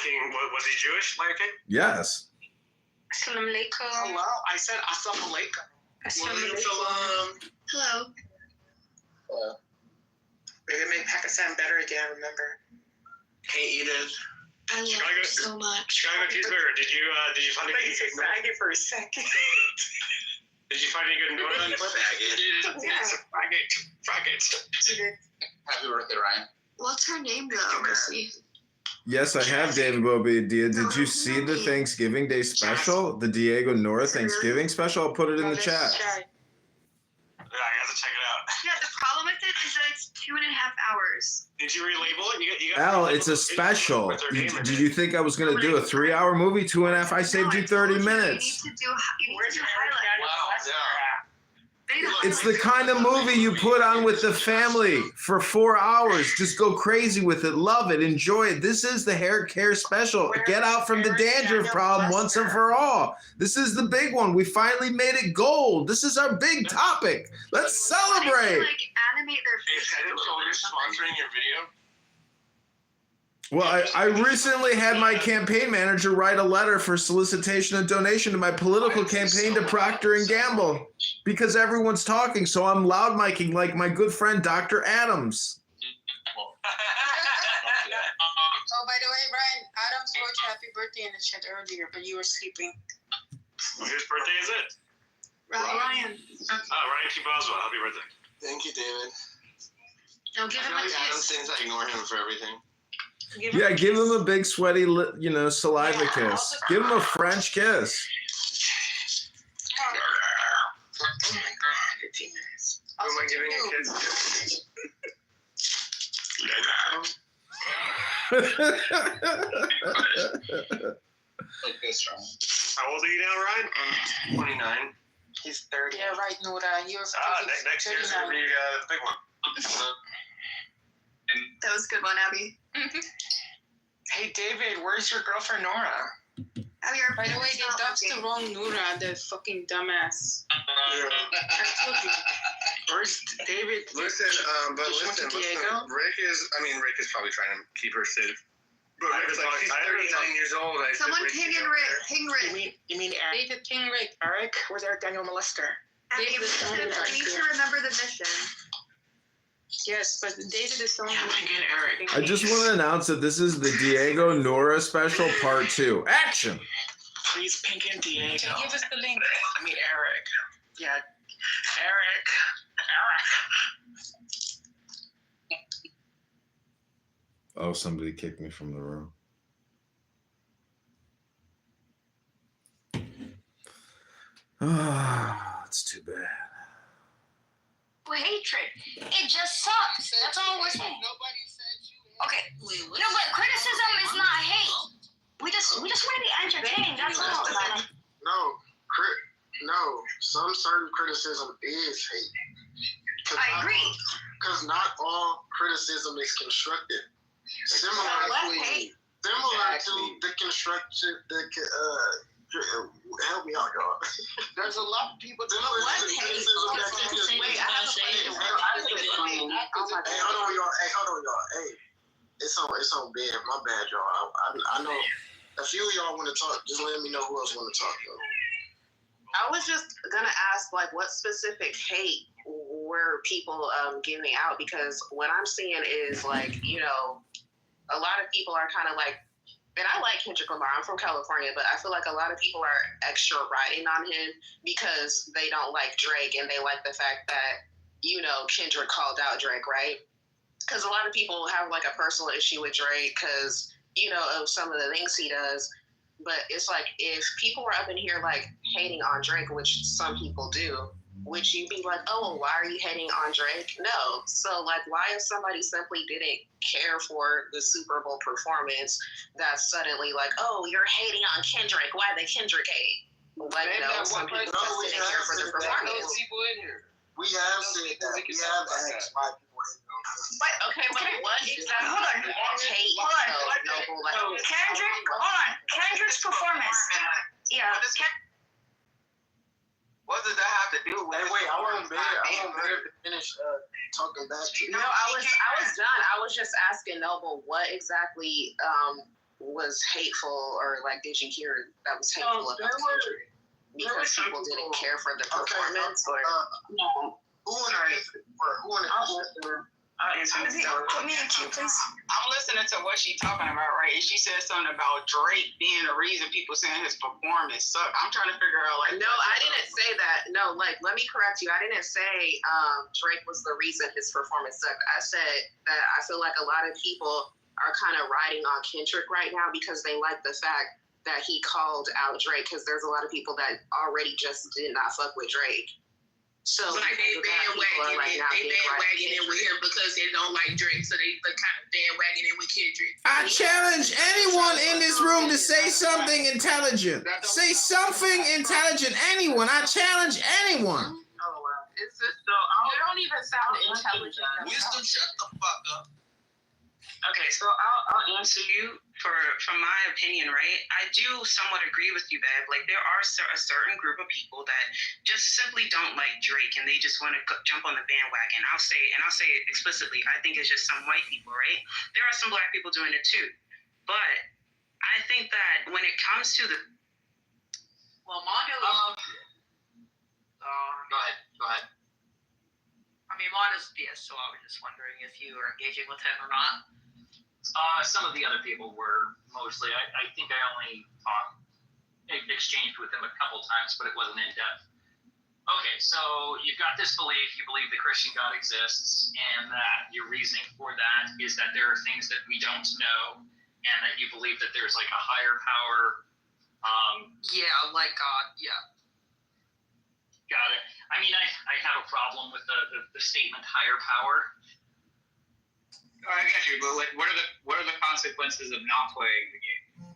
King, was he Jewish, Lion King? Yes. Assalamu alaikum. Hello? I said assalamu alaikum. Assalamu alaikum. Hello. We're gonna make Pakistan better again, remember? Hey, Edith. I love Chicago- you so much. Chicago cheeseburger. Did you find any good? Faggot for a second. Did you find any good Northern? Faggot. Faggot. Happy birthday, Ryan. What's her name though, Missy? Yes, I have, David Bobadilla. Did you see the Thanksgiving Day special? The Diego Nora Thanksgiving special? I'll put it in the chat. Yeah, I have to check it out. Yeah, the problem with it is that it's 2.5 hours. Did you relabel it? You got Al, relabel it's a the special. with their name in Did it. you think I was going to do a 3-hour movie? 2.5? I saved you 30 minutes. You need to do highlights. Wow, yeah. It's the kind of movie you put on with the family for 4 hours. Just go crazy with it. Love it. Enjoy it. This is the hair care special. Get out from the dandruff problem once and for all. This is the big one. We finally made it gold. This is our big topic. Let's celebrate. Like animate their Is faces. Head and Shoulders sponsoring your video? Well, I recently had my campaign manager write a letter for solicitation and donation to my political campaign to Procter & Gamble because everyone's talking, so I'm loud micing like my good friend Dr. Adams. Oh, by the way, Ryan, Adams wrote you happy birthday in the chat earlier, but you were sleeping. Whose birthday is it? Ryan. Ryan T. Boswell. Happy birthday. Thank you, David. Now give him a Adam kiss. thinks I ignore him for everything. Yeah, give him a big sweaty, saliva kiss. Give him a French kiss. Oh my god, 15 minutes. Who am I giving a kiss Like this, Ryan. How old are you now, Ryan? 29. He's 30. Yeah, right, Nora. You're Next year's going to be the big one. That was a good one, Abby. Hey, David, where's your girlfriend, Nora? Abby, your By the way, they doxed the wrong Nora, the fucking dumbass. I told you. Where's David? Listen, but She went to listen, Diego? Rick is probably trying to keep her safe. But Rick's like, she's 39 years old. I said, Someone Rick, ping you in know, Rick. Ping Rick. You mean Eric? David King Rick. Eric? Where's Eric Daniel Molester? Abby, David is only you need to remember the mission. Yes, but David is only. Yeah, ping in Eric. I just want to announce that this is the Diego Nora special part 2. Action! Please ping in Diego. Give us the link. I mean Eric. Yeah, Eric. Oh, somebody kicked me from the room. Ah, it's too bad. Hatred. It just sucks. That's all we're saying. Nobody said you. Okay. No, but criticism is not hate. We just want to be entertained. That's all. Like, No, some certain criticism is hate. I agree. Because not all criticism is constructive. Similar Exactly. to the construction, help me out, y'all. There's a lot of people that Hey, hold on, y'all. Hey, it's on bed. My bad, y'all. I know a few of y'all want to talk. Just let me know who else want to talk, though. I was just gonna ask, like, what specific hate were people giving out? Because what I'm seeing is, like, you know, a lot of people are kind of like, and I like Kendrick Lamar. I'm from California, but I feel like a lot of people are extra riding on him because they don't like Drake and they like the fact that, you know, Kendrick called out Drake, right? Because a lot of people have like a personal issue with Drake because, you know, of some of the things he does. But it's like, if people were up in here like hating on Drake, which some people do, would you be like, oh, why are you hating on Drake? No. So like, why if somebody simply didn't care for the Super Bowl performance, that's suddenly like, oh, you're hating on Kendrick. Why the Kendrick hate? Like, you know, some people just didn't care for the performance. We have said that. We have asked why people hate on Kendrick. But okay, but what exactly? Hold on. Hate Hold on. Kendrick, hold on. Kendrick's performance. Yeah. What does that have to do with? Hey, wait, I want to finish talking back to you. No, I was done. I was just asking Noble what exactly was hateful, or like did you hear that was hateful about Kendrick? Because people didn't care for the performance, or No. Who in the I'll answer this. Put me in queue, please. I'm listening to what she's talking about, right? And she said something about Drake being the reason people saying his performance sucked. I'm trying to figure out, like, no, I didn't say that. No, like, let me correct you. I didn't say Drake was the reason his performance sucked. I said that I feel like a lot of people are kind of riding on Kendrick right now because they like the fact that he called out Drake, because there's a lot of people that already just did not fuck with Drake. So like they bandwagoning it with him because they don't like Drake, so they kind of bandwagoning it with Kendrick. I challenge anyone in this room to say something intelligent. Say something intelligent. Anyone. I challenge anyone. oh, wow. It's just so, You don't even sound intelligent. Wisdom, shut the fuck up. Okay, so I'll answer you from my opinion, right? I do somewhat agree with you, Bev. Like, there are a certain group of people that just simply don't like Drake and they just want to jump on the bandwagon. I'll say it explicitly. I think it's just some white people, right? There are some black people doing it too. But I think that when it comes to the... Well, Mondo... Go ahead. I mean, Mondo's BS, so I was just wondering if you were engaging with him or not. Some of the other people were mostly. I think I only exchanged with him a couple times, but it wasn't in depth. Okay, so you've got this belief, you believe the Christian God exists, and that your reasoning for that is that there are things that we don't know, and that you believe that there's like a higher power. Yeah, like God, yeah. Got it. I mean, I have a problem with the statement higher power. I get you, but like, what are the consequences of not playing the game?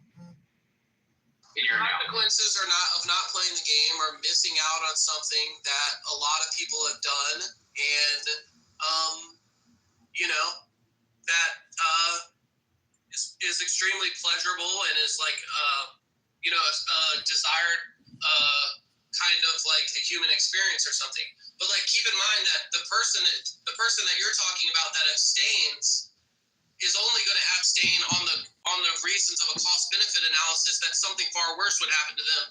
In your Consequences are not playing the game or missing out on something that a lot of people have done, and that is extremely pleasurable and is like a desired kind of like the human experience or something. But like, keep in mind that the person that you're talking about that abstains is only going to abstain on the reasons of a cost benefit analysis that something far worse would happen to them.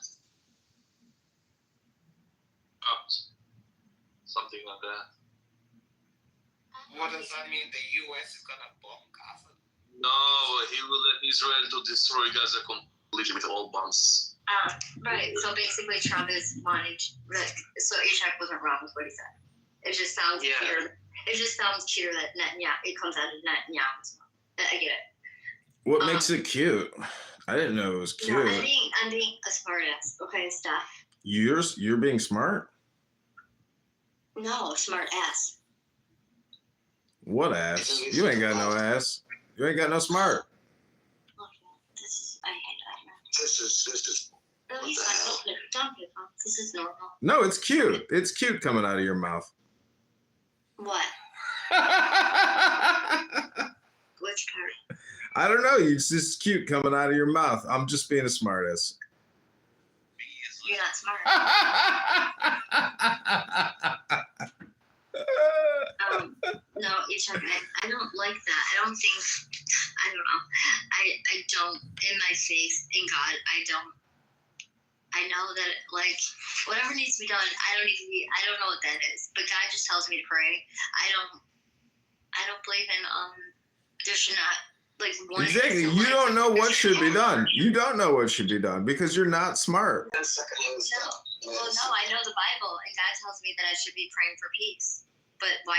Something like that. What does that mean? The U.S. is going to bomb Gaza? No, he will let Israel to destroy Gaza completely with all bombs. Right. So basically, Trump is wanting. So Ishak wasn't wrong with what he said. It just sounds cuter. It just sounds cuter that Netanyahu. It comes out of Netanyahu's mouth. I get it. What makes it cute? I didn't know it was cute. No, I'm being a smartass. Okay, stuff. You're being smart. No, smart ass. What ass? You ain't got no ass. You ain't got no smart. I hate that. This is At least don't give up. This is normal. No, it's cute. It's cute coming out of your mouth. What? Which part? I don't know. It's just cute coming out of your mouth. I'm just being a smartass. You're not smart. No, Ishak, I don't like that. I don't know. I don't, in my faith in God, I know that, like, whatever needs to be done, I don't know what that is. But God just tells me to pray. I don't believe in, there should not, like, one. Exactly. You don't know what should be done. You don't know what should be done because you're not smart. No. Well, no, I know the Bible, and God tells me that I should be praying for peace. But why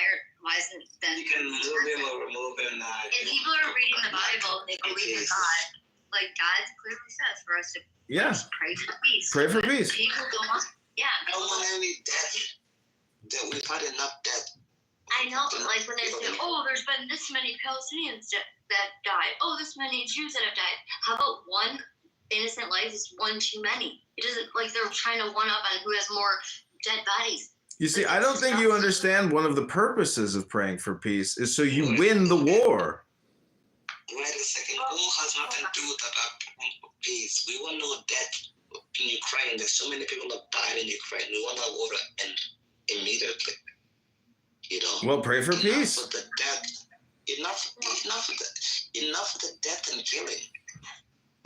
isn't it then? You can move him or remove him. If people are reading the Bible and they believe in God, like God clearly says for us to pray for peace. Pray for peace. People don't want, I don't want any death. That we've had enough death. I know, but like when they say, oh, there's been this many Palestinians that died. Oh, this many Jews that have died. How about one innocent life is one too many? It doesn't, like they're trying to one up on who has more dead bodies. You see, I don't think you understand one of the purposes of praying for peace is so you win the war. Wait a second. War has nothing to do with about praying for peace. We want no death in Ukraine. There's so many people have died in Ukraine. We want our war to end immediately. You know. Well, pray for peace. Enough of the death and killing.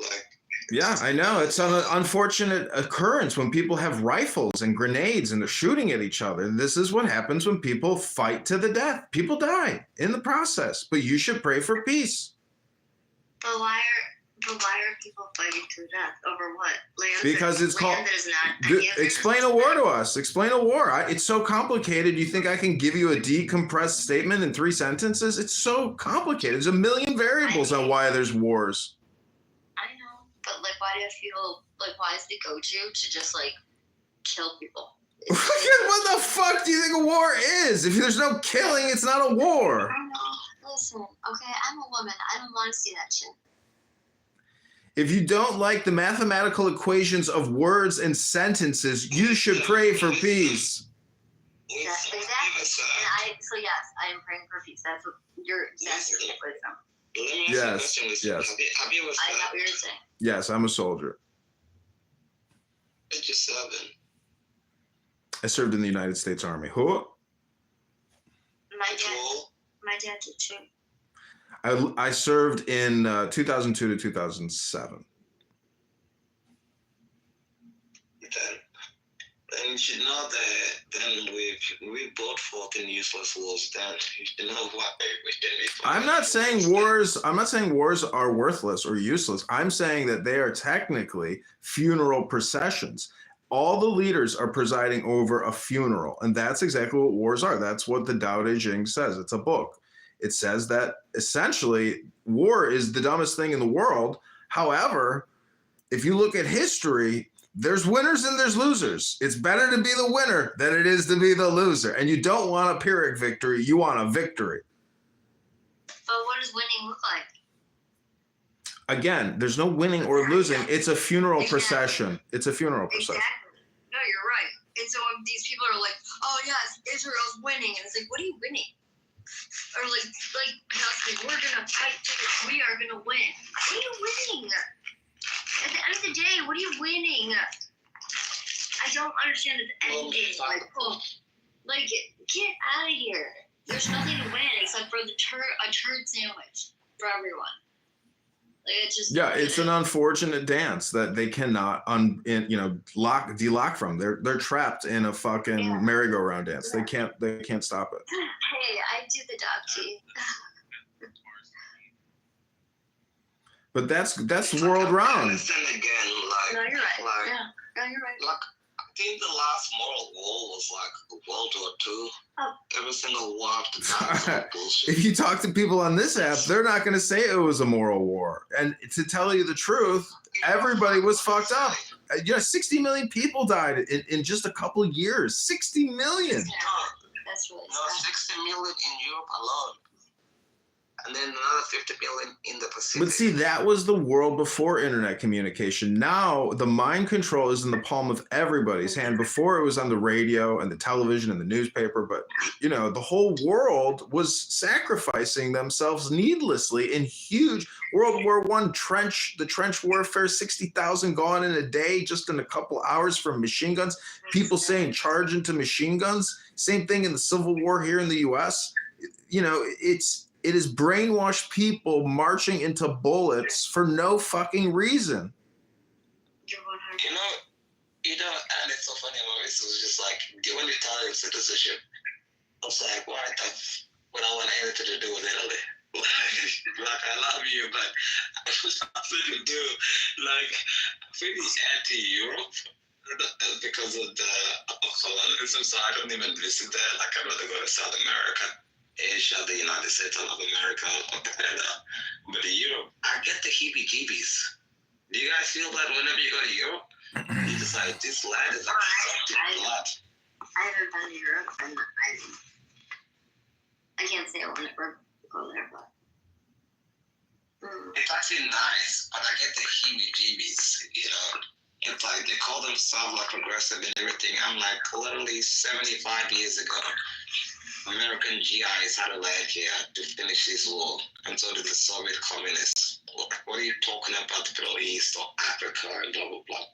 Like, Yeah, I know. It's an unfortunate occurrence when people have rifles and grenades and they're shooting at each other. This is what happens when people fight to the death. People die in the process, but you should pray for peace. But why are people fighting to death over what? Because it's called. Land that is not Explain a war to us. Explain a war. It's so complicated. You think I can give you a decompressed statement in 3 sentences? It's so complicated. There's a million variables on why there's wars. I know, but like, why do I feel like why is the go-to to just like kill people? What the fuck do you think a war is? If there's no killing, it's not a war. I know. Listen, okay, I'm a woman. I don't want to see that shit. If you don't like the mathematical equations of words and sentences, you should pray for peace. Yes, exactly. So yes, I am praying for peace. That's what your wisdom. Yes. Have you ever I know what you're saying. Yes, I'm a soldier. Did you serve in? I served in the United States Army. Who? My dad did too. I served in 2002 to 2007. Then you should know that then we both fought in useless wars. Then you should know why we didn't. I'm not saying wars are worthless or useless. I'm saying that they are technically funeral processions. All the leaders are presiding over a funeral, and that's exactly what wars are. That's what the Tao Te Ching says. It's a book. It says that essentially war is the dumbest thing in the world. However, if you look at history, there's winners and there's losers. It's better to be the winner than it is to be the loser. And you don't want a Pyrrhic victory. You want a victory. But what does winning look like? Again, there's no winning or losing. It's a funeral procession. It's a funeral procession. Exactly. No, you're right. And so when these people are like, oh yes, Israel's winning. And it's like, what are you winning? Or like we're gonna fight to this. We are gonna win. What are you winning? At the end of the day, what are you winning? I don't understand the end game. Like, like get out of here. There's nothing to win except for a turd sandwich for everyone. Like it's just it's an unfortunate dance that they cannot delock from. They're trapped in a fucking merry-go-round dance. They can't stop it. Hey, I do the dog tea. But that's world round. Again, No, you're right. No, you're right. Like, I think the last moral war was like World War II. Oh. Every single war after that was bullshit. If you talk to people on this app, they're not going to say it was a moral war. And to tell you the truth, everybody was fucked up. 60 million people died in just a couple of years. 60 million. That's really sad. 60 million in Europe alone. And then another 50 million in the Pacific. But see, that was the world before internet communication. Now the mind control is in the palm of everybody's hand. Before it was on the radio and the television and the newspaper, but the whole world was sacrificing themselves needlessly in huge World War I the trench warfare, 60,000 gone in a day, just in a couple hours from machine guns. People saying charge into machine guns. Same thing in the Civil War here in the US. It is brainwashed people marching into bullets for no fucking reason. And it's so funny. It was just like, when you tell your citizenship, I was like, what I want anything to do with Italy. Like, I love you, but I was nothing to do. Like, I'm pretty anti-Europe because of the colonialism, so I don't even visit there. Like, I'd rather go to South America, Asia, the United States, I love America, Canada. But Europe, I get the heebie-jeebies. Do you guys feel that whenever you go to Europe? You just like, this land is like a lot. I haven't been to Europe, and I can't say I want to go there, but it's actually nice, but I get the heebie-jeebies, It's like they call themselves like progressive and everything. I'm like, literally 75 years ago, American GIs had a land here to finish this war, and so did the Soviet communists. What are you talking about, the Middle East or Africa and blah, blah, blah?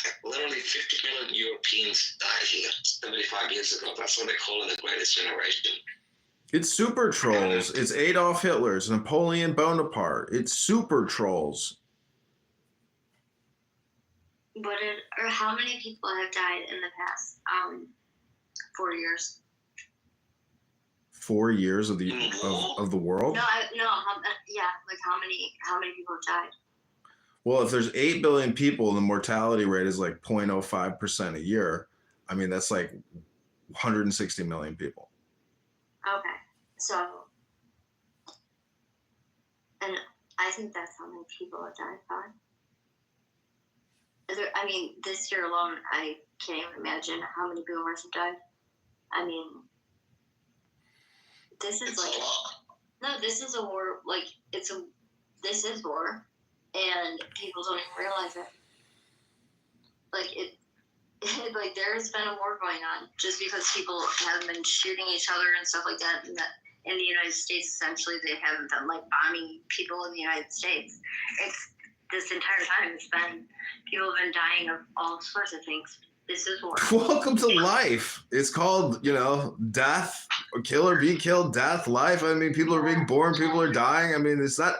Like, literally 50 million Europeans died here 75 years ago. That's what they call it, the greatest generation. It's super trolls. It's Adolf Hitler's, Napoleon Bonaparte. It's super trolls. or how many people have died in the past 4 years? 4 years of the world? No, how many people have died? Well, if there's 8 billion people and the mortality rate is like 0.05% a year, I mean, that's like 160 million people. Okay, so, and I think that's how many people have died, probably. I mean, this year alone, I can't even imagine how many boomers have died. I mean, this is like, no, this is a war, like, this is war, and people don't even realize it. Like, like, there's been a war going on, just because people have been shooting each other and stuff like that, and that in the United States, essentially, they haven't been, like, bombing people in the United States. It's, this entire time, it's been, people have been dying of all sorts of things. This is war. Welcome to life. It's called, death, kill or be killed, death, life. I mean, people are being born, people are dying. I mean, it's not,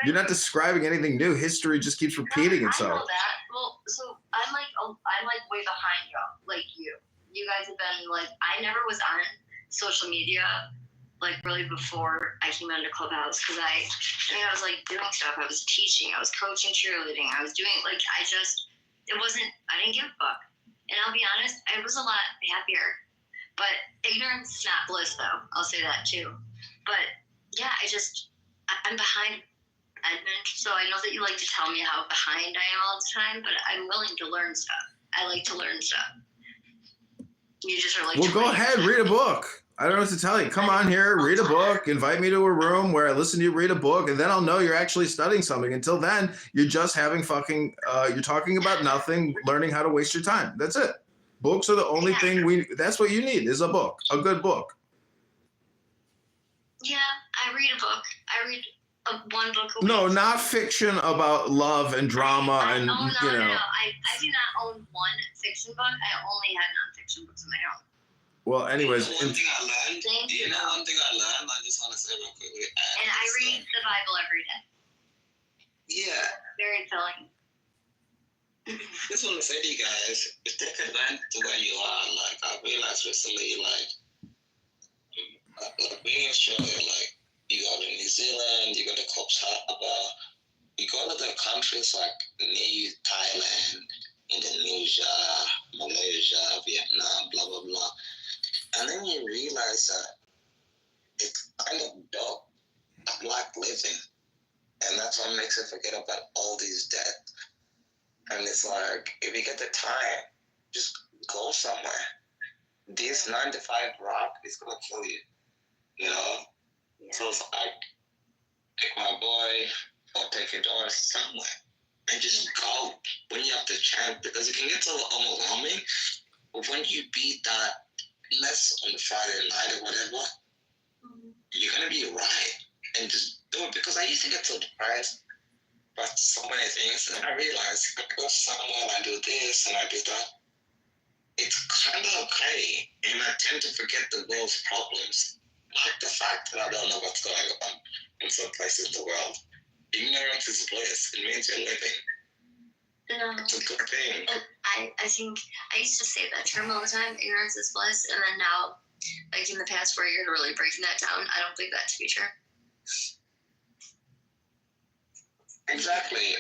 you're not describing anything new. History just keeps repeating itself. I know that. Well, so I'm like way behind y'all, like you. You guys have been like, I never was on social media, like really before I came into Clubhouse, because I was like doing stuff. I was teaching, I was coaching cheerleading, I was doing like, I didn't give a fuck. And I'll be honest, I was a lot happier. But ignorance is not bliss, though. I'll say that too. But yeah, I'm behind Edmund, so I know that you like to tell me how behind I am all the time, but I'm willing to learn stuff. I like to learn stuff. You just are like, well, go ahead, read a book. I don't know what to tell you. Come on here, read a book, invite me to a room where I listen to you read a book, and then I'll know you're actually studying something. Until then, you're just having you're talking about nothing, learning how to waste your time. That's it. Books are the only thing that's what you need, is a book, a good book. Yeah, I read a book. I read one book a week. No, not fiction about love and drama I do not own one fiction book. I only have nonfiction books of my own. Well, anyways. One thing I learned, I just want to say real quickly. And I read the Bible every day. Yeah. Very filling. Just want to say to you guys, if take advantage of where you are, like I realized recently, like being in Australia, like you go to New Zealand, you go to Coffs Harbour, you go to the countries like near Thailand, Indonesia, Malaysia, Vietnam, blah blah blah. And then you realize that it's kind of dope. I like living. And that's what makes it forget about all these debts. And it's like, if you get the time, just go somewhere. This 9 to 5 rock is going to kill you. Yeah. So it's like, take my boy or take your daughter somewhere. And just go when you have the chance. Because it can get so overwhelming. But when you beat that less on the Friday night or whatever, you're gonna be right and just do it. Because I used to get so depressed about so many things, and I realized I go somewhere and I do this and I do that. It's kind of okay, and I tend to forget the world's problems, like the fact that I don't know what's going on in some places in the world. Ignorance is bliss. It means you're living. It's a good thing. I think I used to say that term all the time, ignorance is bliss, and then now, like in the past 4 years, really breaking that down, I don't believe that to be true. Exactly.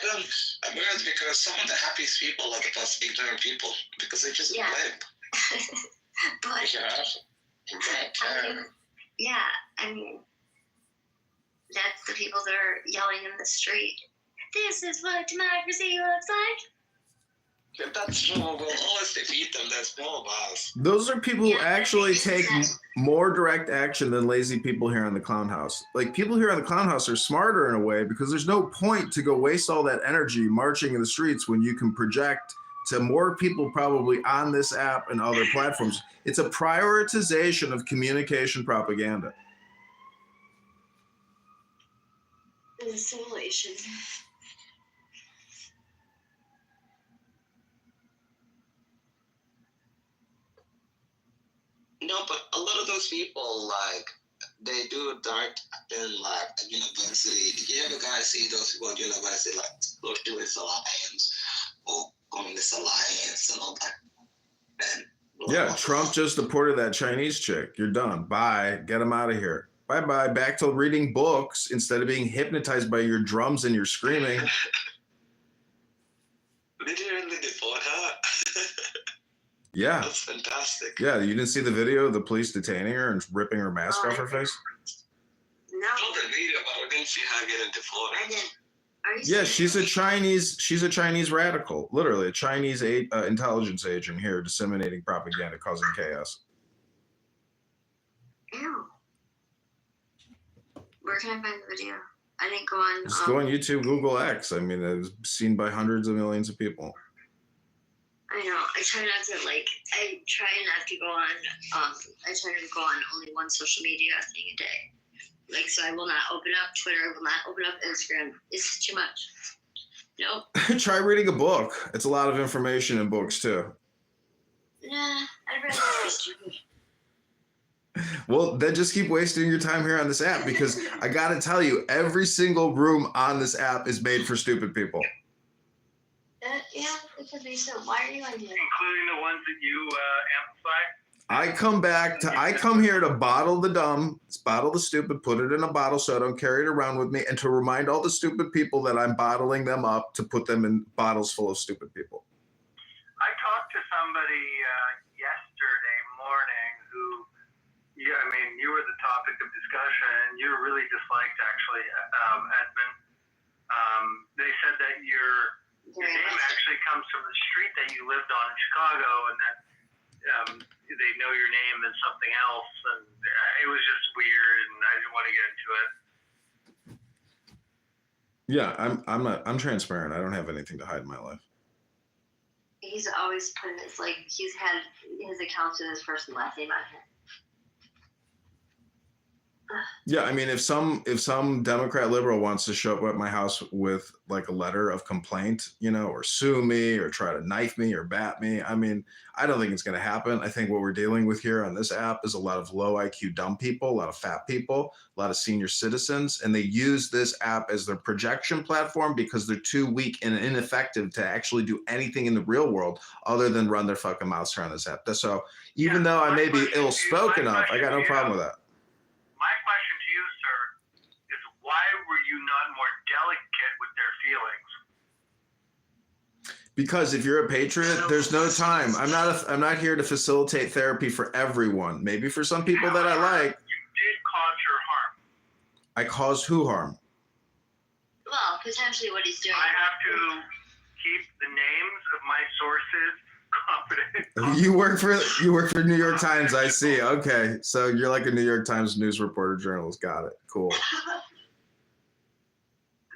I mean, it's because some of the happiest people are the most ignorant people, because they just live. But I mean, that's the people that are yelling in the street. This is what democracy looks like. That's true. We'll always defeat them. That's more of us. Those are people who actually take more direct action than lazy people here on the Clown House. Like, people here on the Clown House are smarter in a way, because there's no point to go waste all that energy marching in the streets when you can project to more people probably on this app and other platforms. It's a prioritization of communication propaganda. It's a simulation. No, but a lot of those people, like, they do direct in, like, at university. Did you ever guys see those people at university, like, go to his alliance or on this alliance and all that. And Yeah, Trump just deported that Chinese chick. You're done. Bye. Get him out of here. Bye-bye. Back to reading books instead of being hypnotized by your drums and your screaming. Did you really deport her? Yeah. That's fantastic. Yeah, you didn't see the video of the police detaining her and ripping her mask off her face? No, I saw the video, but I didn't see her getting deported. I didn't. Are you Yeah, serious? she's a Chinese radical, literally a Chinese intelligence agent here disseminating propaganda, causing chaos. Ew. Where can I find the video? I didn't go on. Just go on YouTube, Google X. I mean, it was seen by hundreds of millions of people. I know. I try not to go on. I try to go on only one social media thing a day. Like, so I will not open up Twitter. I will not open up Instagram. It's too much. Nope. Try reading a book. It's a lot of information in books too. Nah, I'd rather be stupid. Well, then just keep wasting your time here on this app because I got to tell you, every single room on this app is made for stupid people. Yeah, it could be so. Why are you on here? Including the ones that you amplify? I come here to bottle the dumb, bottle the stupid, put it in a bottle so I don't carry it around with me, and to remind all the stupid people that I'm bottling them up to put them in bottles full of stupid people. I talked to somebody yesterday morning who, you were the topic of discussion. You were really disliked, actually, Edmund. They said that your name actually comes from the street that you lived on in Chicago, and that they know your name and something else, and it was just weird, and I didn't want to get into it. Yeah, I'm transparent. I don't have anything to hide in my life. He's always put it's like he's had his accounts with his first and last name on here. Yeah, I mean, if some Democrat liberal wants to show up at my house with like a letter of complaint, or sue me or try to knife me or bat me, I mean, I don't think it's going to happen. I think what we're dealing with here on this app is a lot of low IQ dumb people, a lot of fat people, a lot of senior citizens, and they use this app as their projection platform because they're too weak and ineffective to actually do anything in the real world other than run their fucking mouths around this app. So even though I may be ill-spoken of, I got no problem with that. My question to you, sir, is why were you not more delicate with their feelings? Because if you're a patriot, there's no time. I'm not here to facilitate therapy for everyone. Maybe for some people that I like. You did cause your harm. I caused who harm? Well, potentially what he's doing. I have to keep the names of my sources confident. You work for New York Times, I see. Okay, so you're like a New York Times news reporter journalist. Got it. Cool.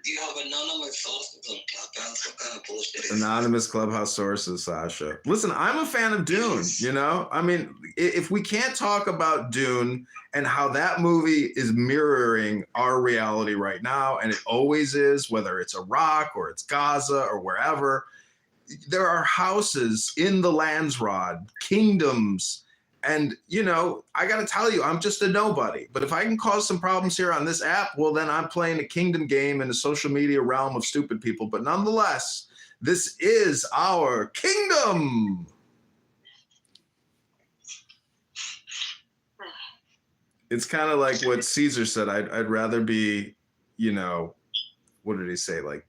Do you have anonymous sources on Clubhouse? What kind of bullshit is Anonymous Clubhouse sources, Sasha. Listen, I'm a fan of Dune, I mean, if we can't talk about Dune and how that movie is mirroring our reality right now, and it always is, whether it's Iraq or it's Gaza or wherever, there are houses in the Landsrod, kingdoms, and I got to tell you, I'm just a nobody. But if I can cause some problems here on this app, well, then I'm playing a kingdom game in the social media realm of stupid people. But nonetheless, this is our kingdom. It's kind of like what Caesar said. I'd rather be, what did he say? Like,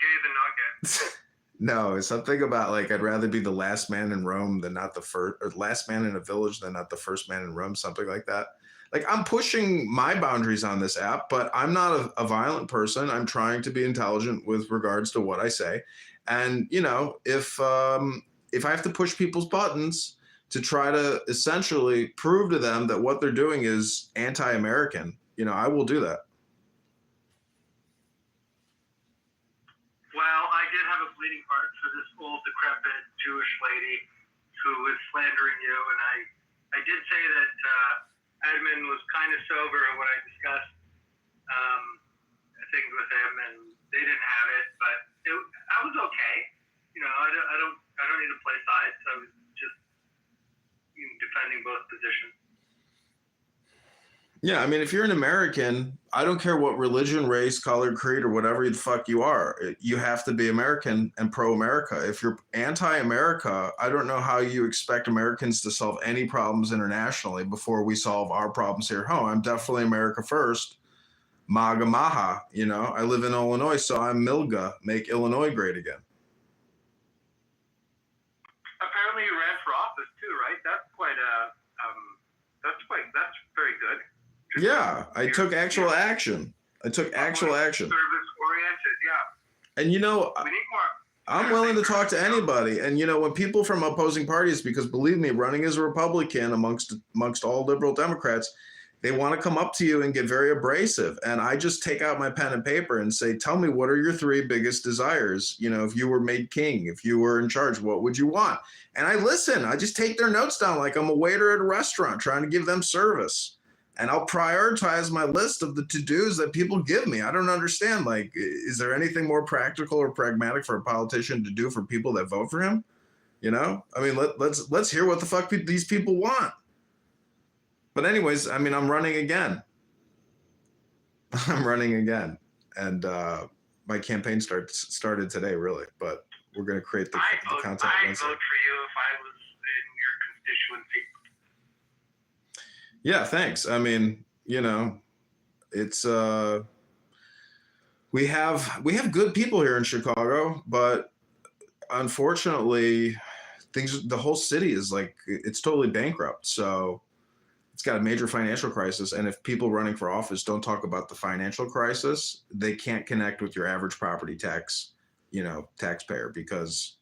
Gay than not gay. No, it's something about like I'd rather be the last man in Rome than not the first, or last man in a village than not the first man in Rome, something like that. Like I'm pushing my boundaries on this app, but I'm not a violent person. I'm trying to be intelligent with regards to what I say. And if I have to push people's buttons to try to essentially prove to them that what they're doing is anti-American, I will do that. Well, I did have a bleeding heart for this old, decrepit Jewish lady who was slandering you, and I did say that Edmund was kind of sober when I discussed things with him, and they didn't have it, but I was okay. I don't need to play sides. I was just defending both positions. Yeah, I mean, if you're an American, I don't care what religion, race, color, creed, or whatever the fuck you are. You have to be American and pro-America. If you're anti-America, I don't know how you expect Americans to solve any problems internationally before we solve our problems here at home. I'm definitely America first. MAGA Maha, you know. I live in Illinois, so I'm MILGA, make Illinois great again. Apparently, you ran for office too, right? That's quite that's very good. Yeah, I took actual action. Service oriented, yeah. And you know, We need more. I'm willing to talk to anybody. And you know, when people from opposing parties, because believe me, running as a Republican amongst all liberal Democrats, they want to come up to you and get very abrasive. And I just take out my pen and paper and say, tell me, what are your 3 biggest desires? You know, if you were made king, if you were in charge, what would you want? And I listen. I just take their notes down like I'm a waiter at a restaurant trying to give them service. And I'll prioritize my list of the to-dos that people give me. I don't understand. Like, is there anything more practical or pragmatic for a politician to do for people that vote for him? You know, I mean, let's hear what the fuck these people want. But anyways, I mean, I'm running again. And my campaign started today, really. But we're going to create the content. I'd vote for you if I was in your constituency. Yeah, thanks. I mean, you know, it's we have good people here in Chicago, but unfortunately, the whole city is like, it's totally bankrupt. So it's got a major financial crisis, and if people running for office don't talk about the financial crisis, they can't connect with your average property tax, you know, taxpayer, because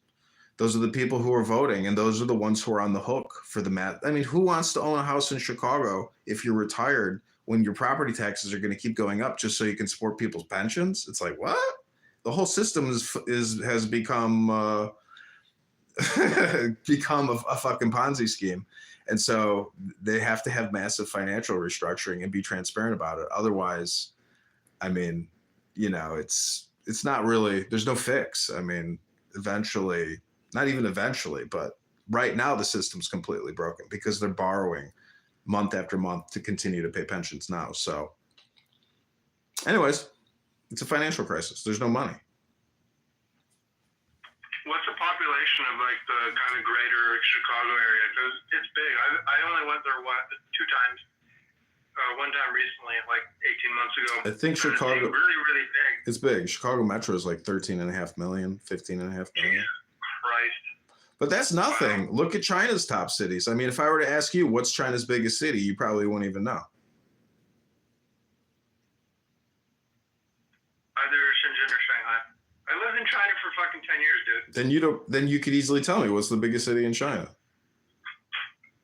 those are the people who are voting, and those are the ones who are on the hook for the math. I mean, who wants to own a house in Chicago if you're retired when your property taxes are going to keep going up just so you can support people's pensions? It's like, what? The whole system has become become a fucking Ponzi scheme. And so they have to have massive financial restructuring and be transparent about it. Otherwise, I mean, you know, it's not really, there's no fix. I mean, eventually, not even eventually, but right now the system's completely broken because they're borrowing month after month to continue to pay pensions now. So anyways, it's a financial crisis. There's no money. What's the population of like the kind of greater Chicago area? Because it's big. I only went there 2 times. One time recently, like 18 months ago. I think Chicago it's really, really big. It's big. Chicago Metro is like 13.5 million, 15.5 million. Christ. But that's nothing. Wow. Look at China's top cities. I mean, if I were to ask you what's China's biggest city, you probably wouldn't even know. Either Shenzhen or Shanghai. I lived in China for fucking 10 years, dude. Then you could easily tell me what's the biggest city in China.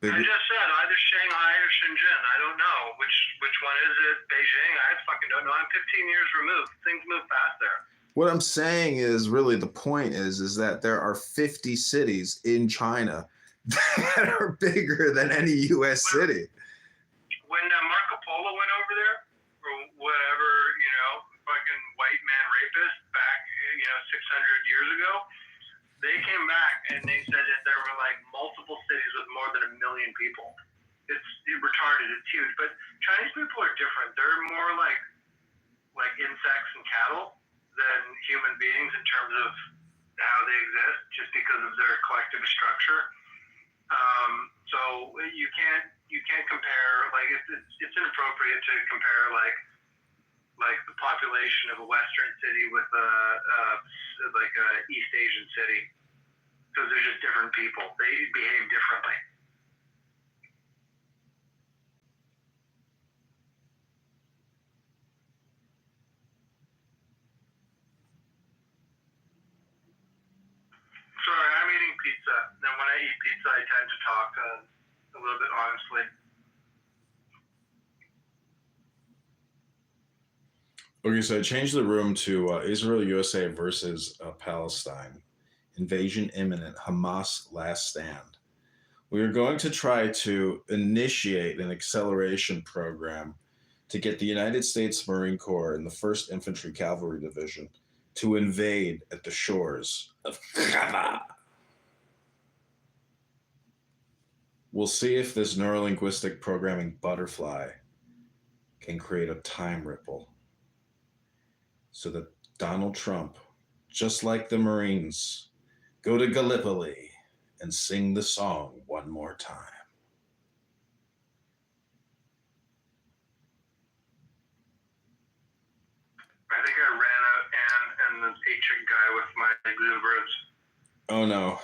I just said either Shanghai or Shenzhen. I don't know which one is it. Beijing. I fucking don't know. I'm 15 years removed. Things move fast there. What I'm saying is, really, the point is that there are 50 cities in China that are bigger than any U.S. city. When Marco Polo went over there, or whatever, you know, fucking white man rapist back, you know, 600 years ago, they came back and they said that there were like multiple cities with more than 1 million people. It's retarded. It's huge. But Chinese people are different. They're more like insects and cattle than human beings in terms of how they exist, just because of their collective structure. So you can't compare, like, it's inappropriate to compare like the population of a Western city with like a East Asian city, because they're just different people. They behave differently. Sorry, I'm eating pizza. Then when I eat pizza, I tend to talk a little bit honestly. Okay, so I changed the room to Israel, USA versus Palestine. Invasion imminent. Hamas last stand. We are going to try to initiate an acceleration program to get the United States Marine Corps and the 1st Infantry Cavalry Division to invade at the shores of Gaza. We'll see if this neurolinguistic programming butterfly can create a time ripple so that Donald Trump, just like the Marines, go to Gallipoli and sing the song one more time. I think I ran out and the ancient guy with my exuberance. Oh no.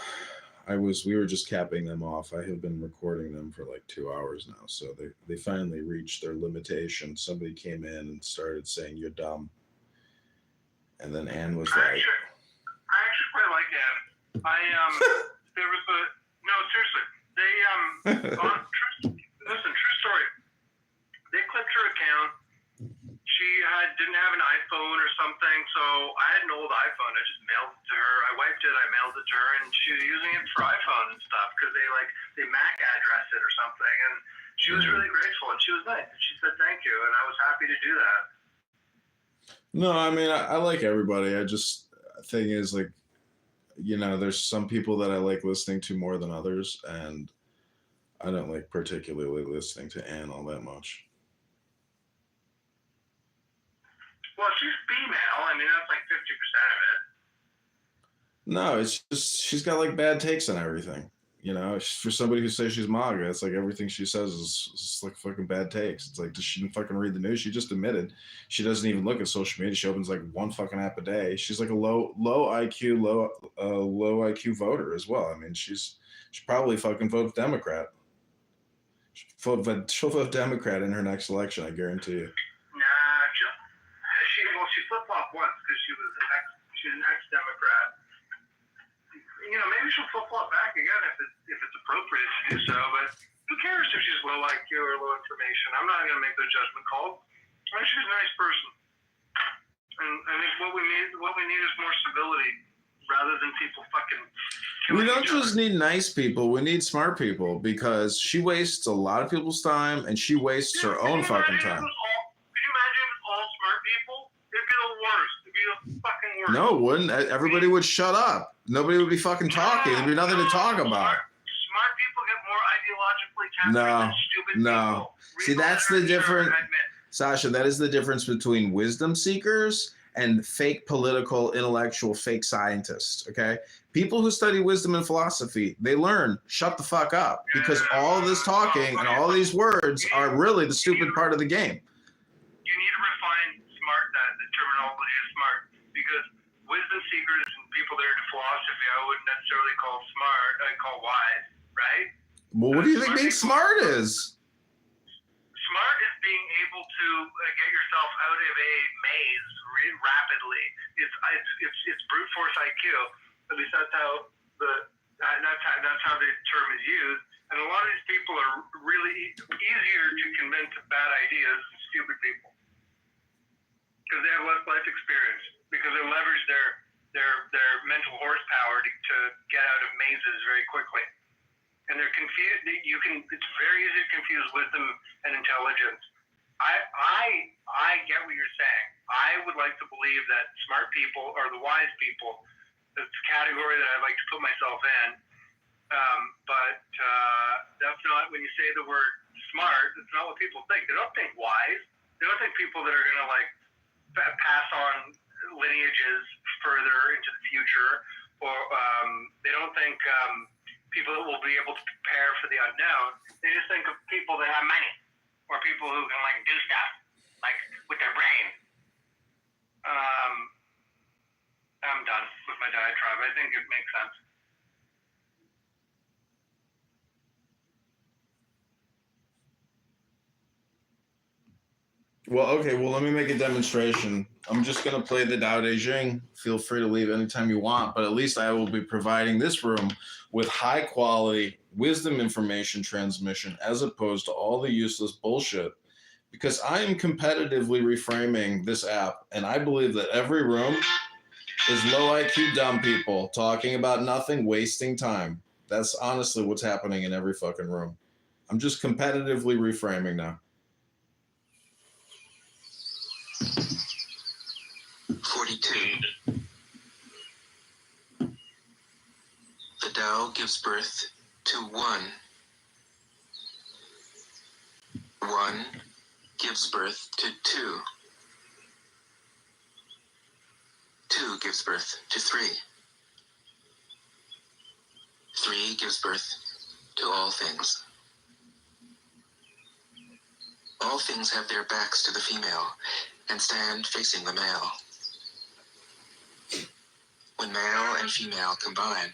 We were just capping them off. I have been recording them for like 2 hours now. So they finally reached their limitation. Somebody came in and started saying, "You're dumb." And then Ann was like, I actually quite like Ann. There was no, seriously. They true story. They clipped her account. She didn't have an iPhone or something, so I had an old iPhone. I just mailed it to her. I wiped it, I mailed it to her, and she was using it for iPhone and stuff because they MAC address it or something. And she was really grateful, and she was nice. And she said thank you, and I was happy to do that. no, I mean, I like everybody. Thing is, like, you know, there's some people that I like listening to more than others, and I don't like particularly listening to Ann all that much. Well, she's female. I mean, that's like 50% of it. No, it's just she's got like bad takes on everything. You know, for somebody who says she's MAGA, it's like everything she says is like fucking bad takes. It's like, she didn't fucking read the news. She just admitted she doesn't even look at social media. She opens like one fucking app a day. She's like a low IQ voter as well. I mean, she'll probably fucking vote Democrat. She'll vote Democrat in her next election, I guarantee you. She flip-flopped once because she's an ex-Democrat. You know, maybe she'll flip-flop back again if it's appropriate to do so, but who cares if she's low IQ or low information? I'm not going to make those judgment calls. I think she's a nice person. And I think what we need is more civility rather than people fucking We don't just need nice people, we need smart people, because she wastes a lot of people's time and she wastes her own fucking time. Could you imagine all smart people? It'd be the worst. It'd be the fucking worst. No, it wouldn't. Everybody would shut up. Nobody would be fucking talking. There'd be nothing to talk about. Smart people get more ideologically captured than stupid people. See, that's the difference. Sasha, that is the difference between wisdom seekers and fake political, intellectual, fake scientists, okay? People who study wisdom and philosophy, they learn, shut the fuck up, because all this talking and all these words are really the stupid part of the game. You need to refine smart, the terminology of smart, because wisdom seekers and people that are into philosophy, I wouldn't necessarily call smart, I'd call wise, right? Well, what do you think being smart is? Smart is being able to get yourself out of a maze rapidly. It's brute force IQ. At least that's how the term is used. And a lot of these people are really easier to convince of bad ideas than stupid people, because they have less life experience, because they leverage their mental horsepower to get out of mazes very quickly. And they're confused. It's very easy to confuse wisdom and intelligence. I get what you're saying. I would like to believe that smart people are the wise people. That's the category that I'd like to put myself in. But that's not, when you say the word smart, that's not what people think. They don't think wise. They don't think people that are going to like pass on lineages further into the future, or they don't think people that will be able to prepare for the unknown. They just think of people that have money, or people who can like do stuff like with their brain. I'm done with my diatribe. I think it makes sense. Well, okay, well, let me make a demonstration. I'm just going to play the Tao Te Ching. Feel free to leave anytime you want, but at least I will be providing this room with high quality wisdom information transmission as opposed to all the useless bullshit, because I am competitively reframing this app, and I believe that every room is low IQ dumb people talking about nothing, wasting time. That's honestly what's happening in every fucking room. I'm just competitively reframing now. 42. The Tao gives birth to one. One gives birth to 2. 2 gives birth to 3. 3 gives birth to all things. All things have their backs to the female and stand facing the male. When male and female combine,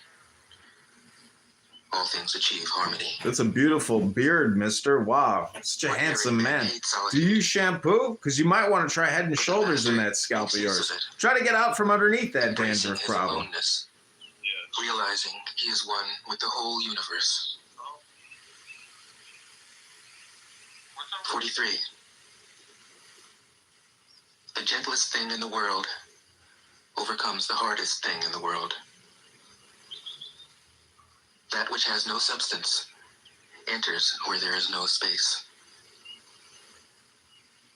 all things achieve harmony. That's a beautiful beard, mister. Wow, such a handsome man. Do you use shampoo? Because you might want to try Head and Shoulders in that scalp of yours. Try to get out from underneath that dandruff problem. Realizing he is one with the whole universe. 43. The gentlest thing in the world overcomes the hardest thing in the world. That which has no substance enters where there is no space.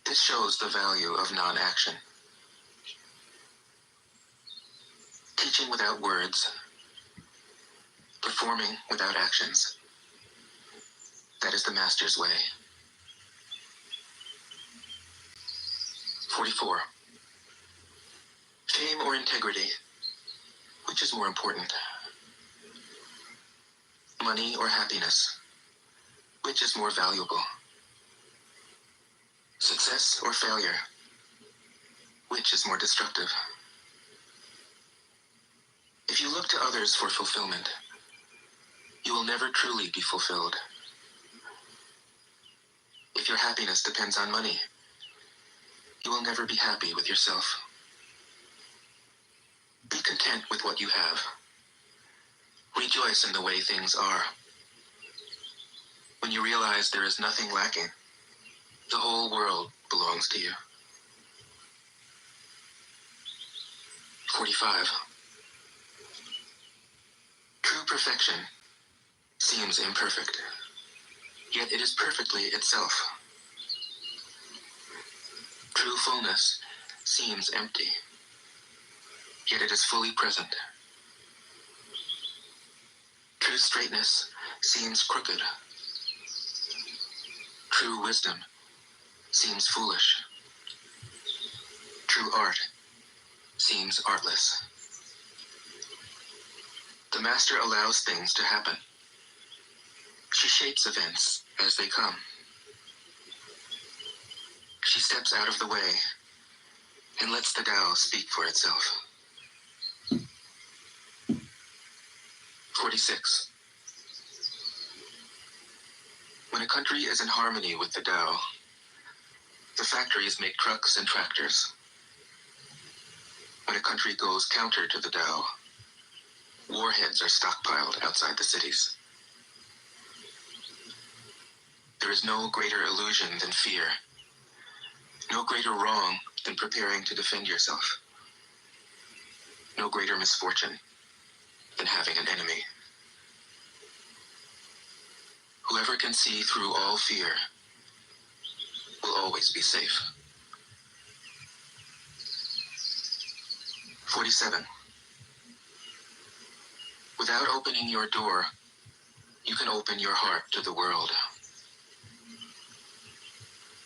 This shows the value of non-action. Teaching without words, performing without actions. That is the master's way. 44. Fame or integrity? Which is more important? Money or happiness? Which is more valuable? Success or failure? Which is more destructive? If you look to others for fulfillment, you will never truly be fulfilled. If your happiness depends on money, you will never be happy with yourself. Be content with what you have. Rejoice in the way things are. When you realize there is nothing lacking, the whole world belongs to you. 45. True perfection seems imperfect, yet it is perfectly itself. True fullness seems empty, yet it is fully present. True straightness seems crooked. True wisdom seems foolish. True art seems artless. The master allows things to happen. She shapes events as they come. She steps out of the way and lets the Tao speak for itself. 46. When a country is in harmony with the Tao, the factories make trucks and tractors. When a country goes counter to the Tao, warheads are stockpiled outside the cities. There is no greater illusion than fear, no greater wrong than preparing to defend yourself, no greater misfortune than having an enemy. Whoever can see through all fear will always be safe. 47. Without opening your door, you can open your heart to the world.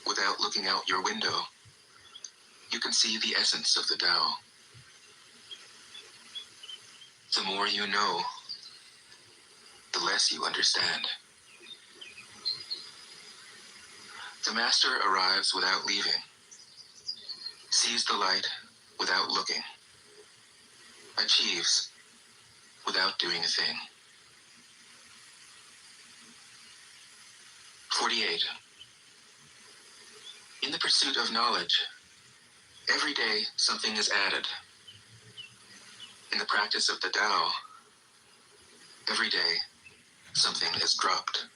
Without looking out your window, you can see the essence of the Tao. The more you know, the less you understand. The master arrives without leaving, sees the light without looking, achieves without doing a thing. 48. In the pursuit of knowledge, every day something is added. In the practice of the Tao, every day something is dropped.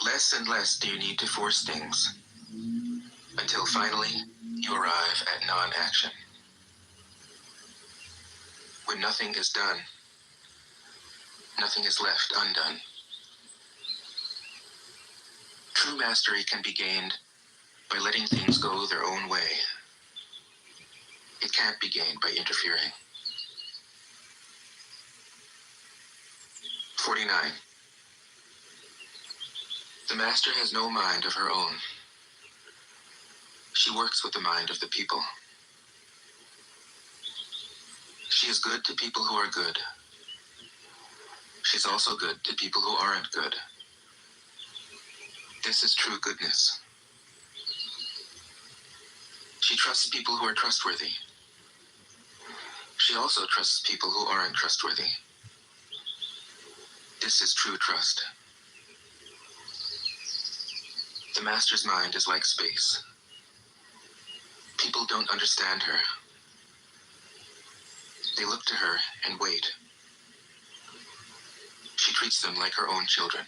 Less and less do you need to force things, until finally you arrive at non-action. When nothing is done, nothing is left undone. True mastery can be gained by letting things go their own way. It can't be gained by interfering. 49. The master has no mind of her own. She works with the mind of the people. She is good to people who are good. She's also good to people who aren't good. This is true goodness. She trusts people who are trustworthy. She also trusts people who aren't trustworthy. This is true trust. The master's mind is like space. People don't understand her. They look to her and wait. She treats them like her own children.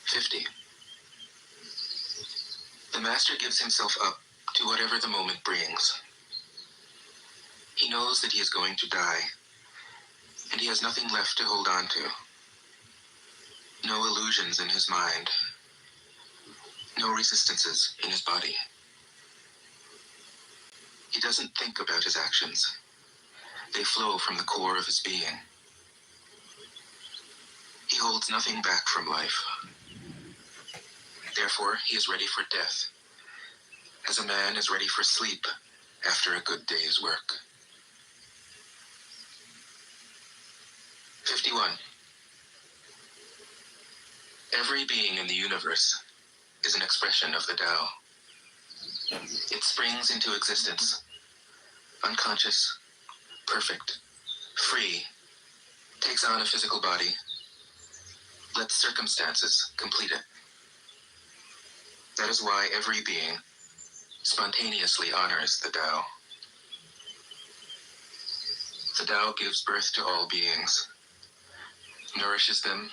50. The master gives himself up to whatever the moment brings. He knows that he is going to die, and he has nothing left to hold on to. No illusions in his mind. No resistances in his body. He doesn't think about his actions. They flow from the core of his being. He holds nothing back from life. Therefore, he is ready for death, as a man is ready for sleep after a good day's work. 51. Every being in the universe is an expression of the Tao. It springs into existence, unconscious, perfect, free, takes on a physical body, lets circumstances complete it. That is why every being spontaneously honors the Tao. The Tao gives birth to all beings, nourishes them,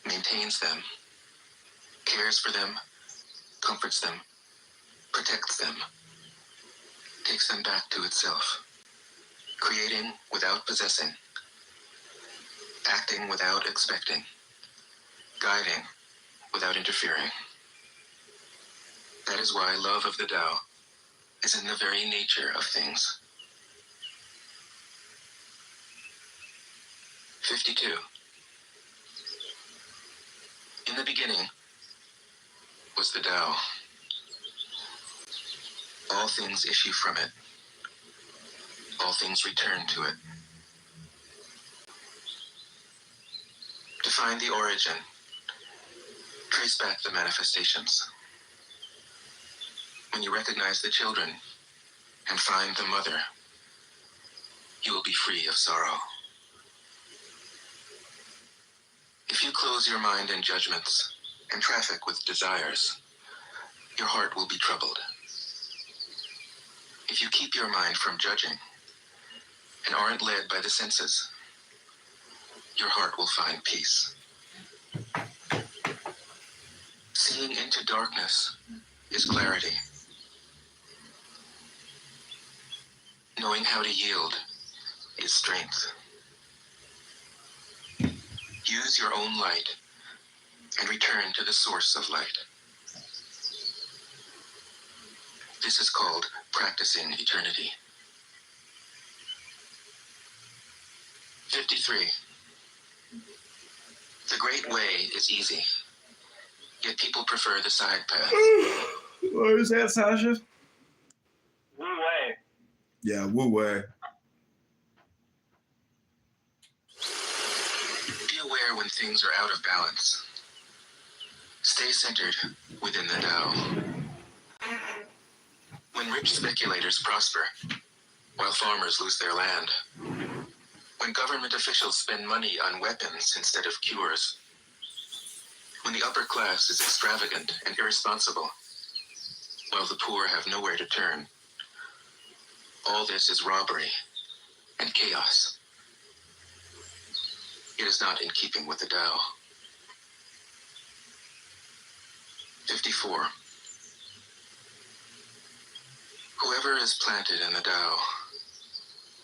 maintains them, cares for them, comforts them, protects them, takes them back to itself, creating without possessing, acting without expecting, guiding without interfering. That is why love of the Tao is in the very nature of things. 52. In the beginning was the Tao. All things issue from it. All things return to it. To find the origin, trace back the manifestations. When you recognize the children and find the mother, you will be free of sorrow. If you close your mind in judgments and traffic with desires, your heart will be troubled. If you keep your mind from judging and aren't led by the senses, your heart will find peace. Seeing into darkness is clarity. Knowing how to yield is strength. Use your own light and return to the source of light. This is called practicing eternity. 53. The great way is easy, yet people prefer the side path. What is that, Sasha? Wu Wei. Yeah, Wu Wei. Be aware when things are out of balance. Stay centered within the Tao. When rich speculators prosper, while farmers lose their land. When government officials spend money on weapons instead of cures. When the upper class is extravagant and irresponsible, while the poor have nowhere to turn. All this is robbery and chaos. It is not in keeping with the Tao. 54. Whoever is planted in the Tao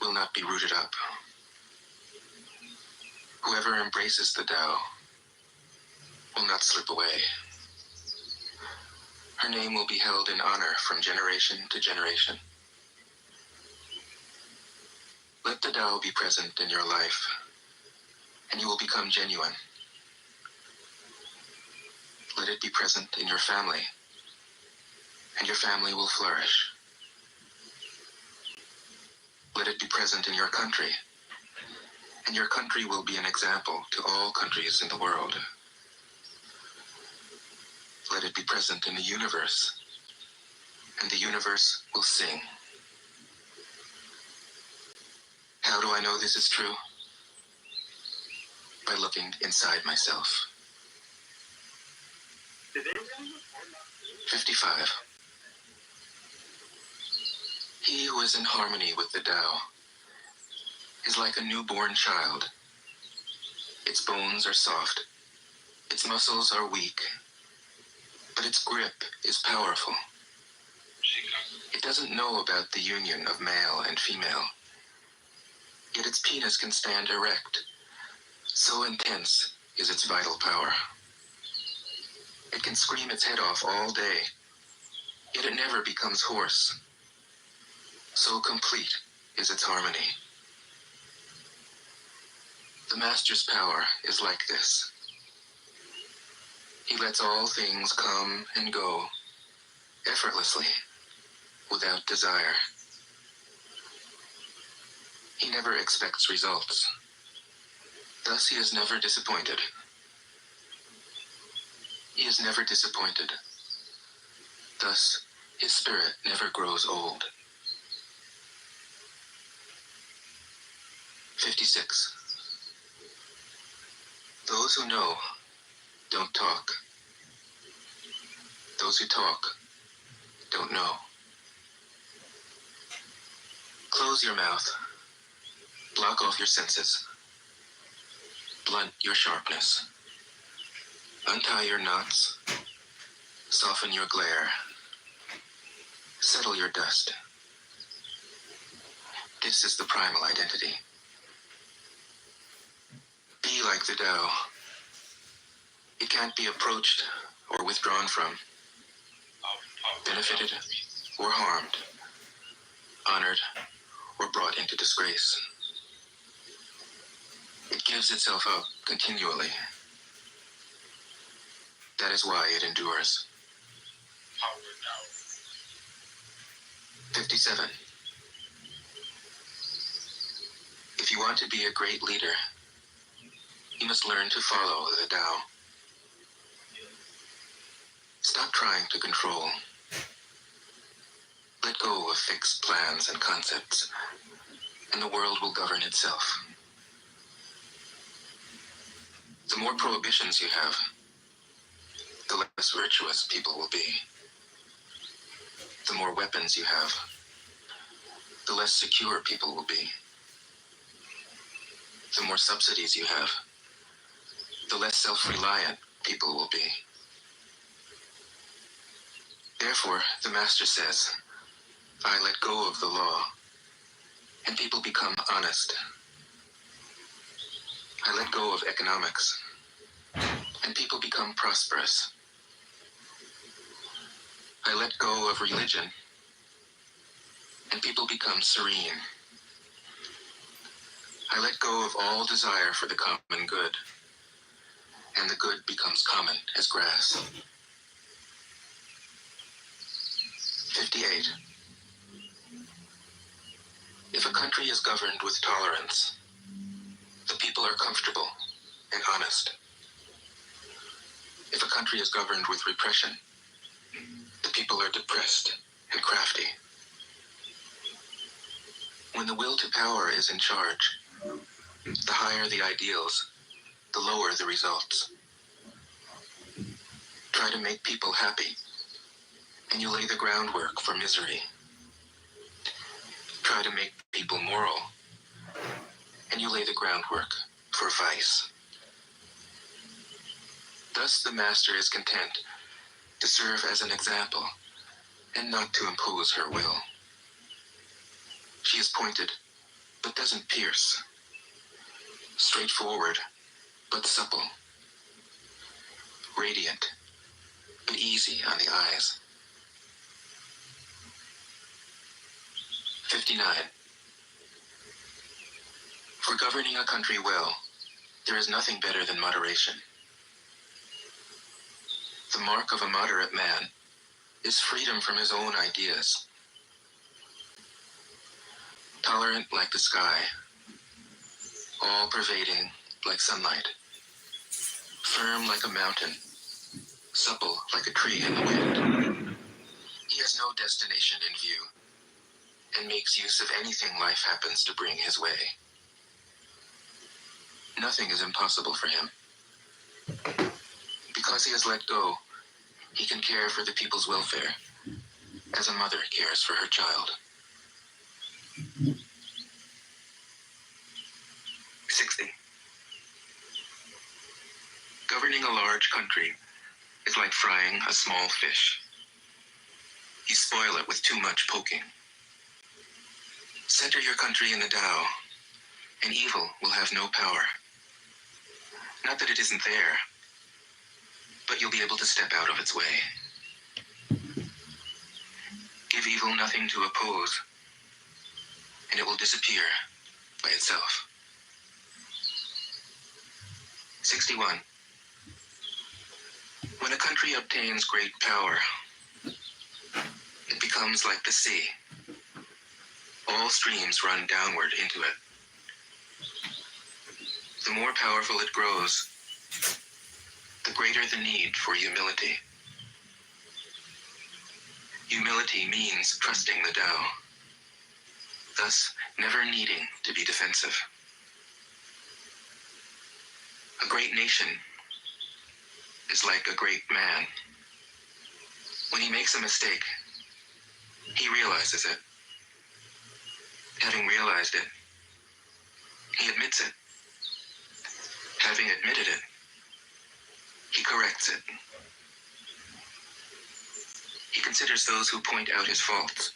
will not be rooted up. Whoever embraces the Tao will not slip away. Her name will be held in honor from generation to generation. Let the Tao be present in your life, and you will become genuine. Let it be present in your family, and your family will flourish. Let it be present in your country, and your country will be an example to all countries in the world. Let it be present in the universe, and the universe will sing. How do I know this is true? By looking inside myself. 55. He who is in harmony with the Tao is like a newborn child. Its bones are soft, its muscles are weak, but its grip is powerful. It doesn't know about the union of male and female, yet its penis can stand erect. So intense is its vital power. It can scream its head off all day, yet it never becomes hoarse. So complete is its harmony. The Master's power is like this. He lets all things come and go effortlessly, without desire. He never expects results. Thus he is never disappointed. He is never disappointed. Thus his spirit never grows old. 56. Those who know don't talk. Those who talk don't know. Close your mouth. Block off your senses. Blunt your sharpness. Untie your knots. Soften your glare. Settle your dust. This is the primal identity. Be like the Tao. It can't be approached or withdrawn from, benefited or harmed, honored or brought into disgrace. It gives itself up continually. That is why it endures. 57. If you want to be a great leader, you must learn to follow the Tao. Stop trying to control. Let go of fixed plans and concepts, and the world will govern itself. The more prohibitions you have, the less virtuous people will be. The more weapons you have, the less secure people will be. The more subsidies you have, the less self-reliant people will be. Therefore, the Master says, I let go of the law, and people become honest. I let go of economics, and people become prosperous. I let go of religion, and people become serene. I let go of all desire for the common good, and the good becomes common as grass. 58. If a country is governed with tolerance, the people are comfortable and honest. If a country is governed with repression, the people are depressed and crafty. When the will to power is in charge, the higher the ideals, the lower the results. Try to make people happy, and you lay the groundwork for misery. Try to make people moral, and you lay the groundwork for vice. Thus the Master is content to serve as an example and not to impose her will. She is pointed, but doesn't pierce. Straightforward, but supple. Radiant, but easy on the eyes. 59. For governing a country well, there is nothing better than moderation. The mark of a moderate man is freedom from his own ideas. Tolerant like the sky, all-pervading like sunlight, firm like a mountain, supple like a tree in the wind. He has no destination in view and makes use of anything life happens to bring his way. Nothing is impossible for him. Because he has let go, he can care for the people's welfare as a mother cares for her child. 60. Governing a large country is like frying a small fish. You spoil it with too much poking. Center your country in the Tao, and evil will have no power. Not that it isn't there, but you'll be able to step out of its way. Give evil nothing to oppose, and it will disappear by itself. 61. When a country obtains great power, it becomes like the sea. All streams run downward into it. The more powerful it grows, the greater the need for humility. Humility means trusting the Tao, thus never needing to be defensive. A great nation is like a great man. When he makes a mistake, he realizes it. Having realized it, he admits it. Having admitted it, he corrects it. He considers those who point out his faults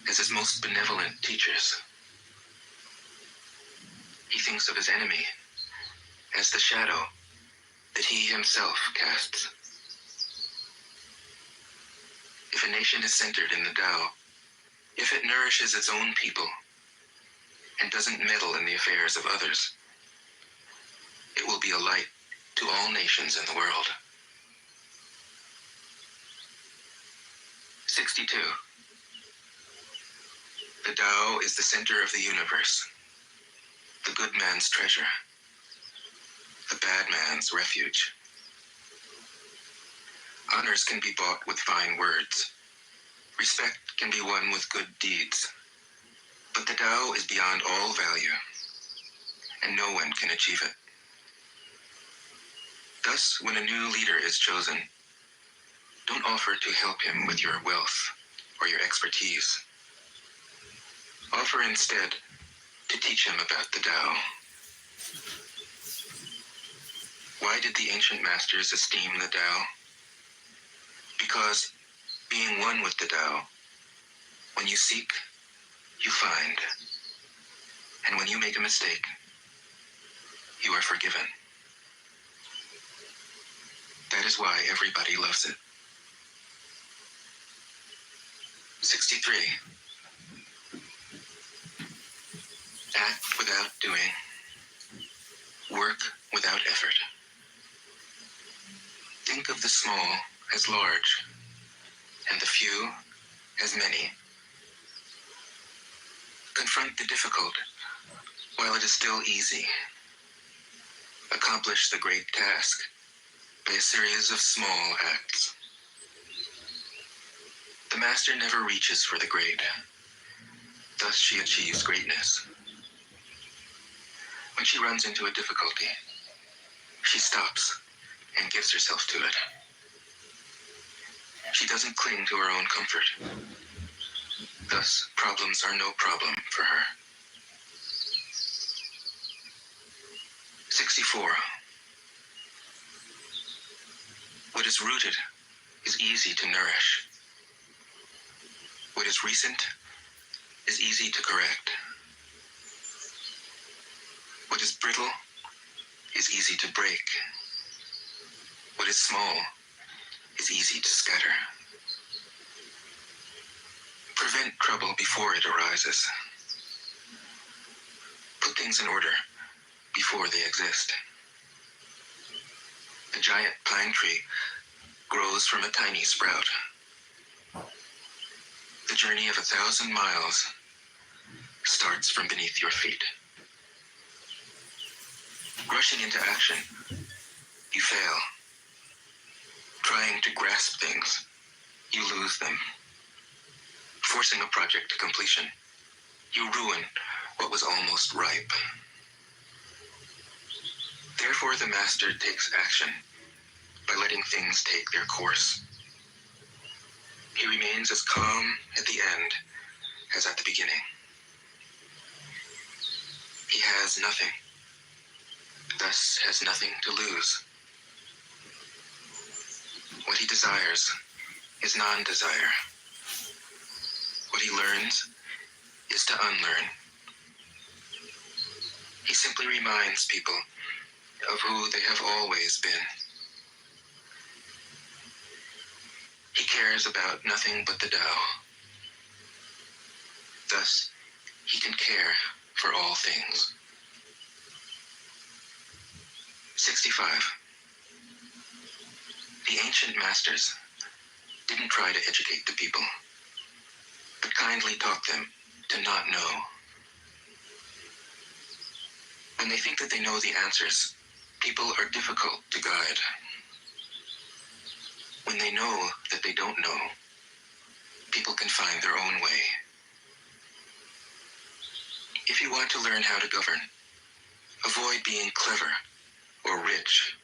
as his most benevolent teachers. He thinks of his enemy as the shadow that he himself casts. If a nation is centered in the Tao, if it nourishes its own people and doesn't meddle in the affairs of others, it will be a light to all nations in the world. 62. The Tao is the center of the universe, the good man's treasure, the bad man's refuge. Honors can be bought with fine words. Respect can be won with good deeds. But the Tao is beyond all value, and no one can achieve it. Thus, when a new leader is chosen, don't offer to help him with your wealth or your expertise. Offer instead to teach him about the Tao. Why did the ancient masters esteem the Tao? Because being one with the Tao, when you seek, you find. And when you make a mistake, you are forgiven. That is why everybody loves it. 63. Act without doing. Work without effort. Think of the small as large, and the few as many. Confront the difficult while it is still easy. Accomplish the great task by a series of small acts. The master never reaches for the great. Thus she achieves greatness. When she runs into a difficulty, she stops and gives herself to it. She doesn't cling to her own comfort. Thus, problems are no problem for her. 64. What is rooted is easy to nourish. What is recent is easy to correct. What is brittle is easy to break. What is small is easy to scatter. Prevent trouble before it arises. Put things in order before they exist. A giant pine tree grows from a tiny sprout. The journey of 1,000 miles starts from beneath your feet. Rushing into action, you fail. Trying to grasp things, you lose them. Forcing a project to completion, you ruin what was almost ripe. Therefore, the master takes action by letting things take their course. He remains as calm at the end as at the beginning. He has nothing, thus has nothing to lose. What he desires is non-desire. What he learns is to unlearn. He simply reminds people of who they have always been. He cares about nothing but the Tao. Thus, he can care for all things. 65. The ancient masters didn't try to educate the people, but kindly taught them to not know. When they think that they know the answers, people are difficult to guide. When they know that they don't know, people can find their own way. If you want to learn how to govern, avoid being clever or rich.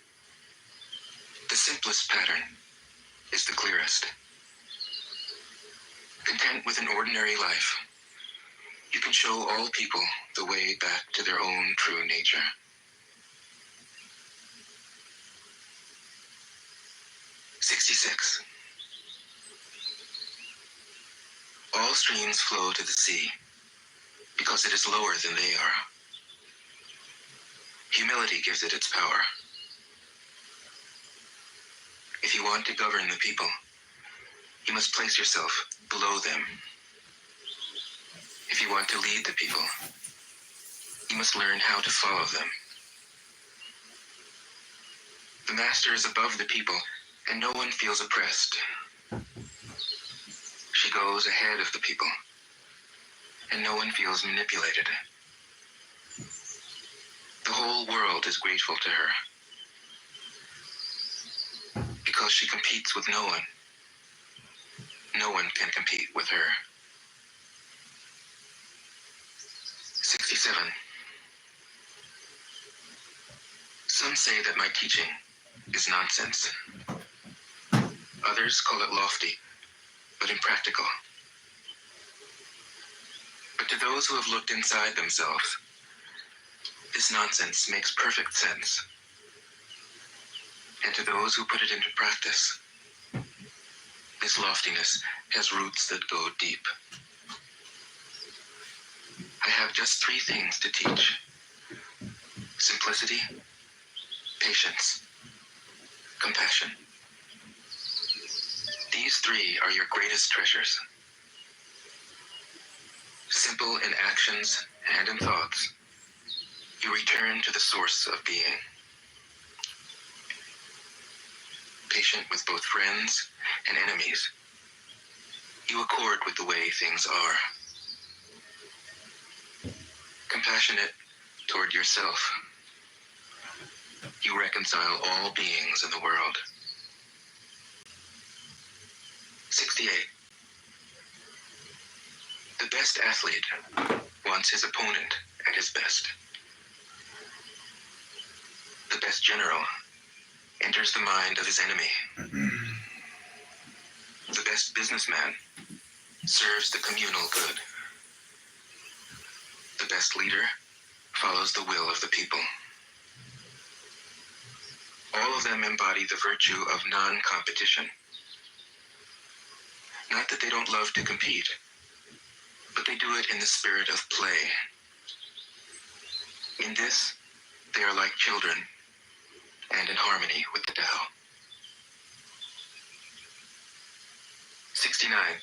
The simplest pattern is the clearest. Content with an ordinary life, you can show all people the way back to their own true nature. All streams flow to the sea because it is lower than they are. Humility gives it its power. If you want to govern the people, you must place yourself below them. If you want to lead the people, you must learn how to follow them. The master is above the people, and no one feels oppressed. She goes ahead of the people, and no one feels manipulated. The whole world is grateful to her because she competes with no one. No one can compete with her. 67. Some say that my teaching is nonsense. Others call it lofty, but impractical. But to those who have looked inside themselves, this nonsense makes perfect sense. And to those who put it into practice, this loftiness has roots that go deep. I have just 3 things to teach: simplicity, patience, compassion. These 3 are your greatest treasures. Simple in actions and in thoughts, you return to the source of being. Patient with both friends and enemies, you accord with the way things are. Compassionate toward yourself, you reconcile all beings in the world. 68. The best athlete wants his opponent at his best. The best general enters the mind of his enemy. The best businessman serves the communal good. The best leader follows the will of the people. All of them embody the virtue of non-competition. Not that they don't love to compete, but they do it in the spirit of play. In this, they are like children and in harmony with the Tao. 69.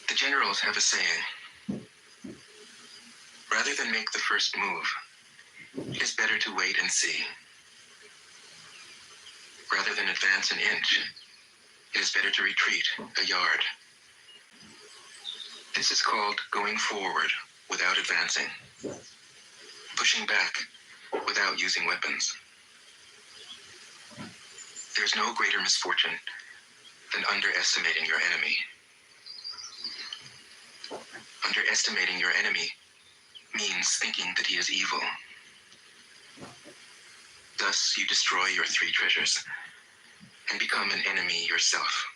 The generals have a saying: rather than make the first move, it is better to wait and see. Rather than advance an inch, it is better to retreat a yard. This is called going forward without advancing, pushing back without using weapons. There's no greater misfortune than underestimating your enemy. Underestimating your enemy means thinking that he is evil. Thus, you destroy your three treasures and become an enemy yourself.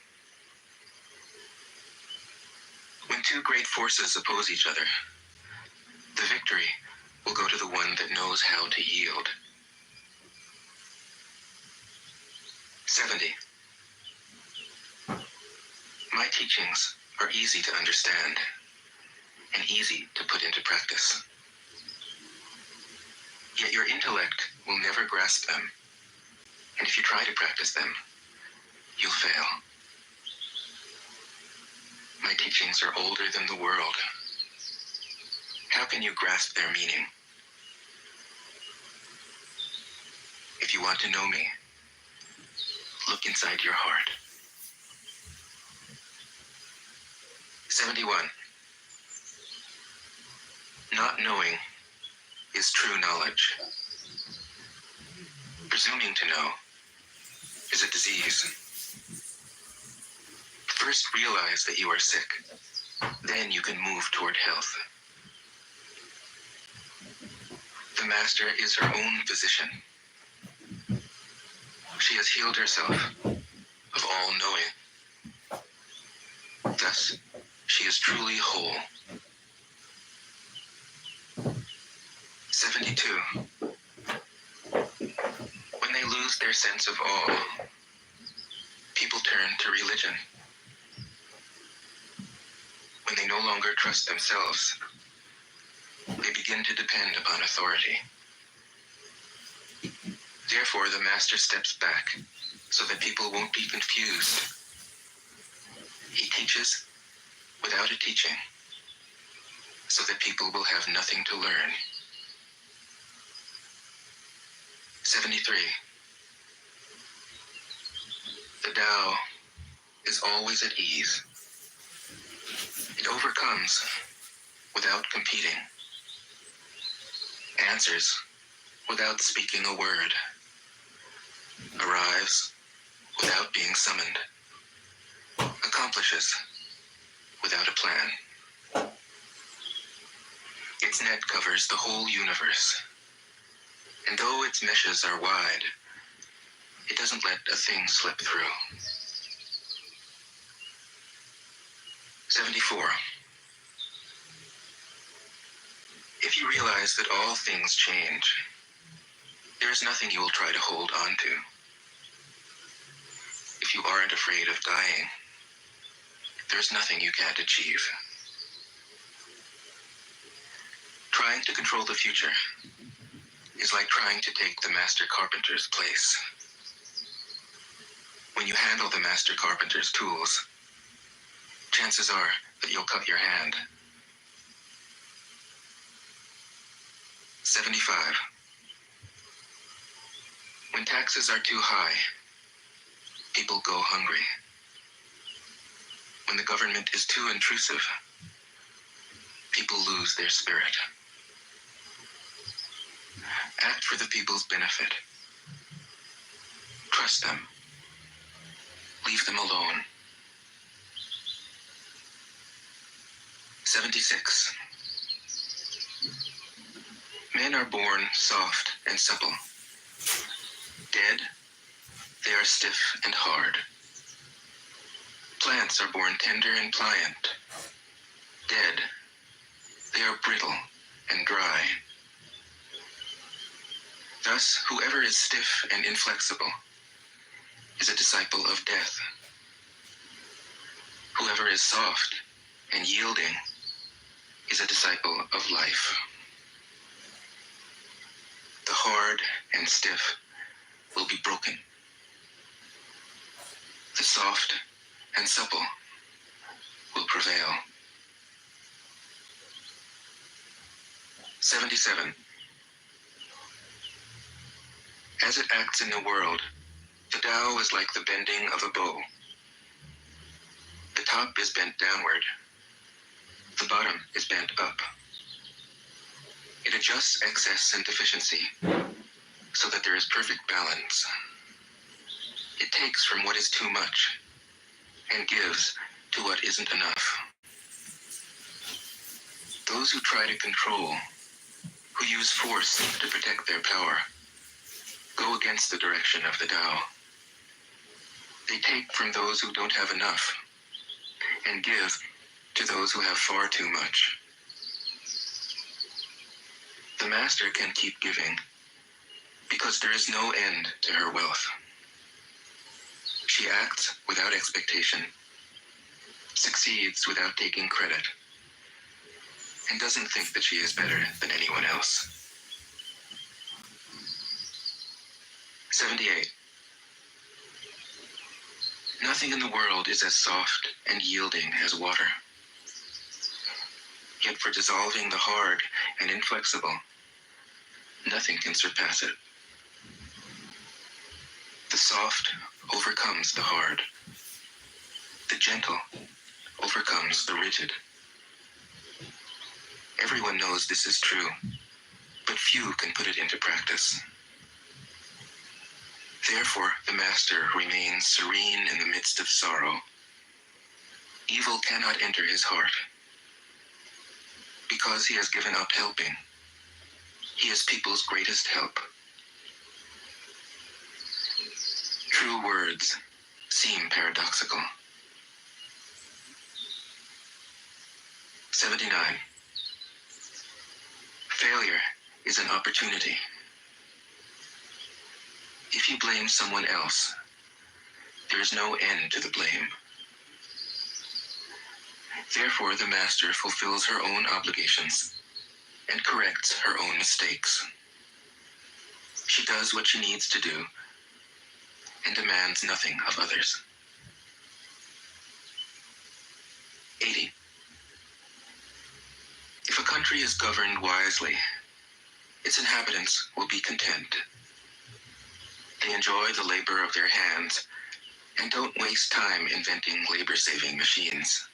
When two great forces oppose each other, the victory will go to the one that knows how to yield. 70. My teachings are easy to understand and easy to put into practice. Yet your intellect will never grasp them, and if you try to practice them, you'll fail. My teachings are older than the world. How can you grasp their meaning? If you want to know me, look inside your heart. 71. Not knowing is true knowledge. Presuming to know is a disease. First realize that you are sick, then you can move toward health. The master is her own physician. She has healed herself of all knowing. Thus, she is truly whole. 72. When they lose their sense of awe, people turn to religion. When they no longer trust themselves, they begin to depend upon authority. Therefore, the master steps back so that people won't be confused. He teaches without a teaching so that people will have nothing to learn. 73. The Tao is always at ease. It overcomes without competing, answers without speaking a word, arrives without being summoned, accomplishes without a plan. Its net covers the whole universe, and though its meshes are wide, it doesn't let a thing slip through. 74. If you realize that all things change, there is nothing you will try to hold on to. If you aren't afraid of dying, there's nothing you can't achieve. Trying to control the future is like trying to take the master carpenter's place. When you handle the master carpenter's tools, chances are that you'll cut your hand. 75. When taxes are too high, people go hungry. When the government is too intrusive, people lose their spirit. Act for the people's benefit. Trust them. Leave them alone. 76. Men are born soft and supple. Dead, they are stiff and hard. Plants are born tender and pliant. Dead, they are brittle and dry. Thus, whoever is stiff and inflexible is a disciple of death. Whoever is soft and yielding is a disciple of life. The hard and stiff will be broken. The soft and supple will prevail. 77. As it acts in the world, The Tao is like the bending of a bow. The top is bent downward. The bottom is bent up. It adjusts excess and deficiency so that there is perfect balance. It takes from what is too much and gives to what isn't enough. Those who try to control, who use force to protect their power, go against the direction of the Tao. They take from those who don't have enough and give to those who have far too much. The master can keep giving because there is no end to her wealth. She acts without expectation, succeeds without taking credit, and doesn't think that she is better than anyone else. 78. Nothing in the world is as soft and yielding as water. Yet for dissolving the hard and inflexible, nothing can surpass it. The soft overcomes the hard. The gentle overcomes the rigid. Everyone knows this is true, but few can put it into practice. Therefore, the master remains serene in the midst of sorrow. Evil cannot enter his heart. Because he has given up helping, he is people's greatest help. True words seem paradoxical. 79. Failure is an opportunity. If you blame someone else, there is no end to the blame. Therefore, the master fulfills her own obligations and corrects her own mistakes. She does what she needs to do and demands nothing of others. 80. If a country is governed wisely, its inhabitants will be content. They enjoy the labor of their hands and don't waste time inventing labor-saving machines.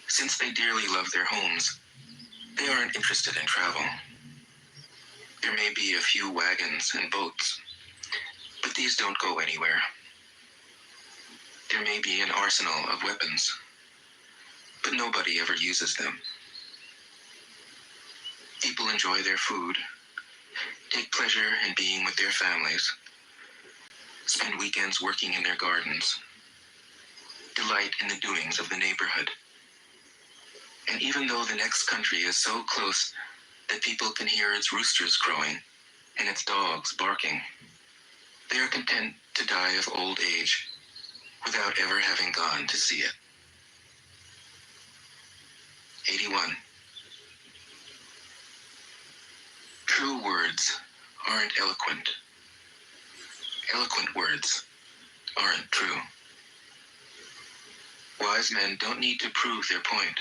Since they dearly love their homes, they aren't interested in travel. There may be a few wagons and boats, but these don't go anywhere. There may be an arsenal of weapons, but nobody ever uses them. People enjoy their food, take pleasure in being with their families, spend weekends working in their gardens, delight in the doings of the neighborhood. And even though the next country is so close that people can hear its roosters crowing and its dogs barking, they are content to die of old age without ever having gone to see it. 81. True words aren't eloquent. Eloquent words aren't true. Wise men don't need to prove their point.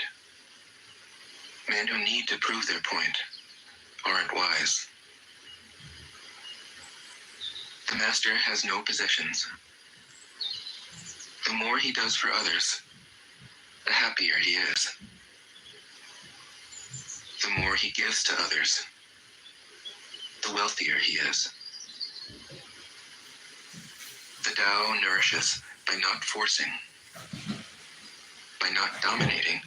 Men who need to prove their point aren't wise. The master has no possessions. The more he does for others, the happier he is. The more he gives to others, the wealthier he is. The Tao nourishes by not forcing. By not dominating,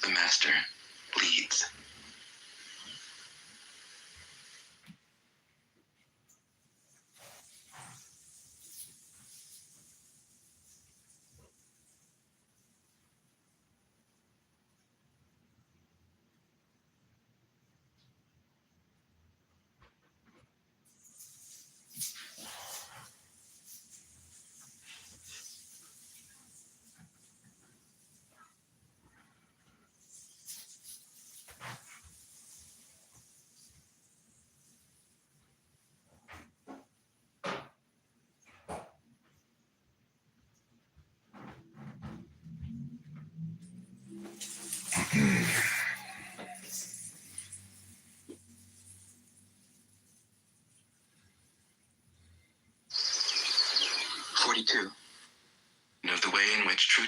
the master leads.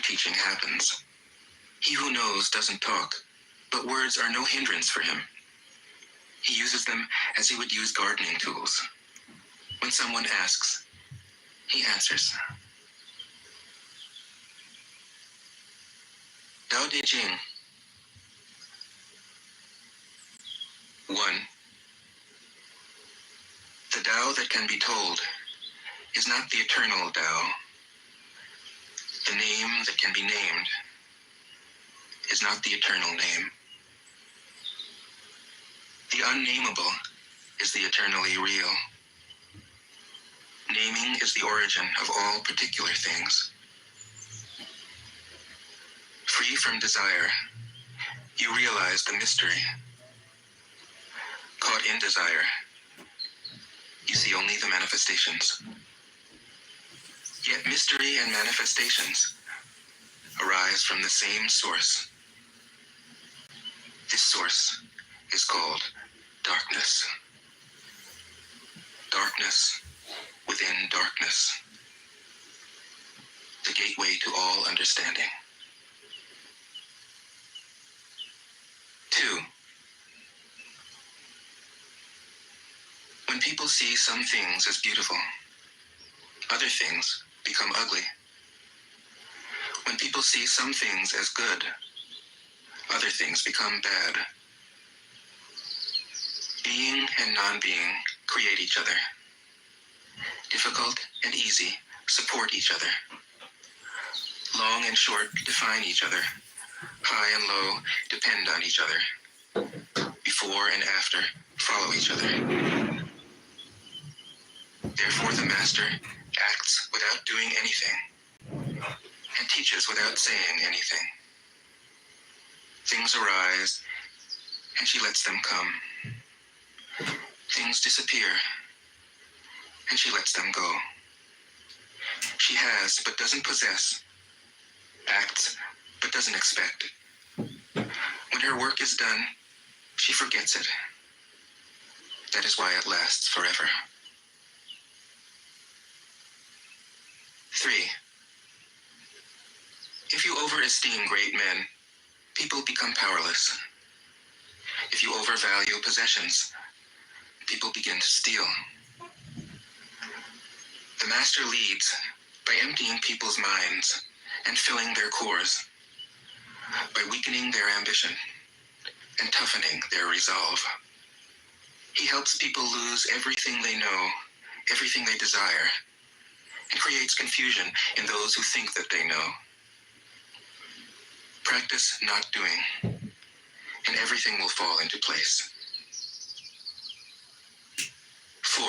teaching happens. He who knows doesn't talk, but words are no hindrance for him. He uses them as he would use gardening tools. When someone asks, he answers. Tao Te Ching. 1. The Tao that can be told is not the eternal Tao. The name that can be named is not the eternal name. The unnameable is the eternally real. Naming is the origin of all particular things. Free from desire, you realize the mystery. Caught in desire, you see only the manifestations. Yet mystery and manifestations arise from the same source. This source is called darkness. Darkness within darkness. The gateway to all understanding. 2. When people see some things as beautiful, other things become ugly. When people see some things as good, other things become bad. Being and non-being create each other. Difficult and easy support each other. Long and short define each other. High and low depend on each other. Before and after follow each other. Therefore the master acts without doing anything and teaches without saying anything. Things arise and she lets them come. Things disappear and she lets them go. She has but doesn't possess, acts but doesn't expect. When her work is done, she forgets it. That is why it lasts forever. 3. If you overesteem great men, people become powerless. If you overvalue possessions, people begin to steal. The master leads by emptying people's minds and filling their cores, by weakening their ambition and toughening their resolve. He helps people lose everything they know, everything they desire, and creates confusion in those who think that they know. Practice not doing, and everything will fall into place. 4.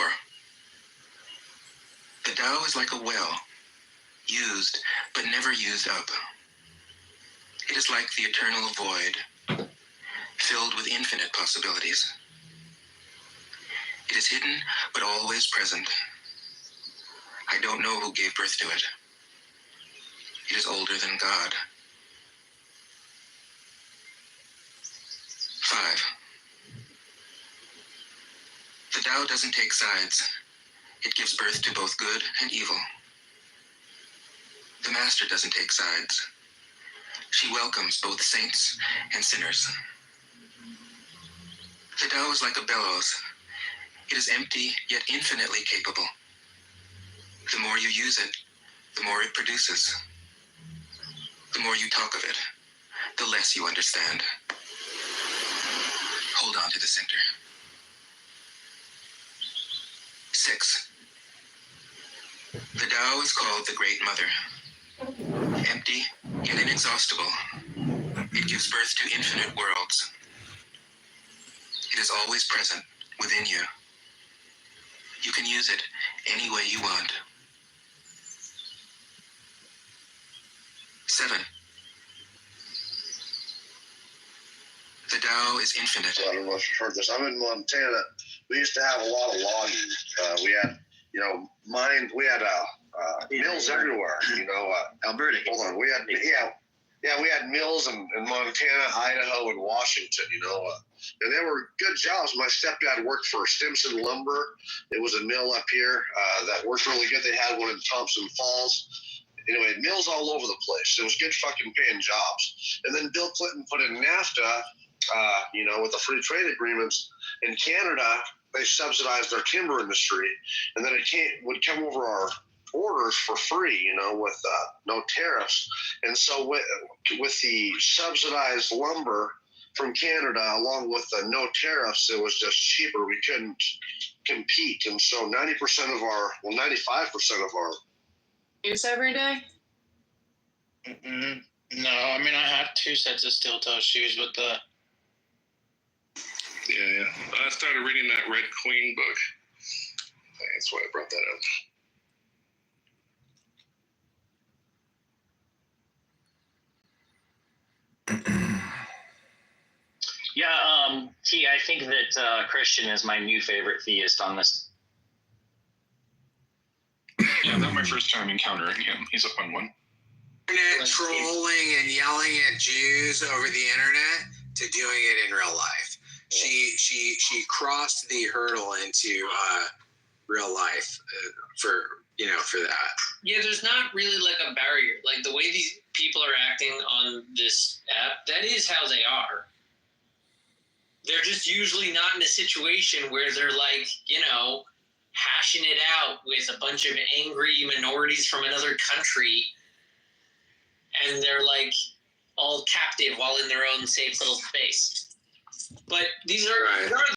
The Tao is like a well, used but never used up. It is like the eternal void, filled with infinite possibilities. It is hidden but always present. I don't know who gave birth to it. It is older than God. 5. The Tao doesn't take sides. It gives birth to both good and evil. The Master doesn't take sides. She welcomes both saints and sinners. The Tao is like a bellows. It is empty yet infinitely capable. The more you use it, the more it produces. The more you talk of it, the less you understand. Hold on to the center. 6. The Tao is called the Great Mother. Empty yet inexhaustible, it gives birth to infinite worlds. It is always present within you. You can use it any way you want. 7. The Tao is infinite. I don't know if you've heard this. I'm in Montana. We used to have a lot of logging. We had, mines. We had mills everywhere. Alberta. Hold on. We had mills in Montana, Idaho, and Washington. And they were good jobs. My stepdad worked for Stimson Lumber. It was a mill up here that worked really good. They had one in Thompson Falls. anyway, mills all over the place. It was good fucking paying jobs. And then Bill Clinton put in NAFTA, with the free trade agreements in Canada. They subsidized their timber industry, and then it would come over our borders for free, with no tariffs. And so with the subsidized lumber from Canada, along with the no tariffs, it was just cheaper. We couldn't compete. And so 95% of our Use every day? No, I mean, I have 2 sets of steel toe shoes, but Yeah. I started reading that Red Queen book. That's why I brought that up. Yeah, T, I think that Christian is my new favorite theist on this. Yeah, that was my first time encountering him. He's a fun one. Internet trolling and yelling at Jews over the internet to doing it in real life. She crossed the hurdle into real life for that. Yeah, there's not really like a barrier. Like the way these people are acting on this app, that is how they are. They're just usually not in a situation where they're like, hashing it out with a bunch of angry minorities from another country, and they're like all captive while in their own safe little space. But these are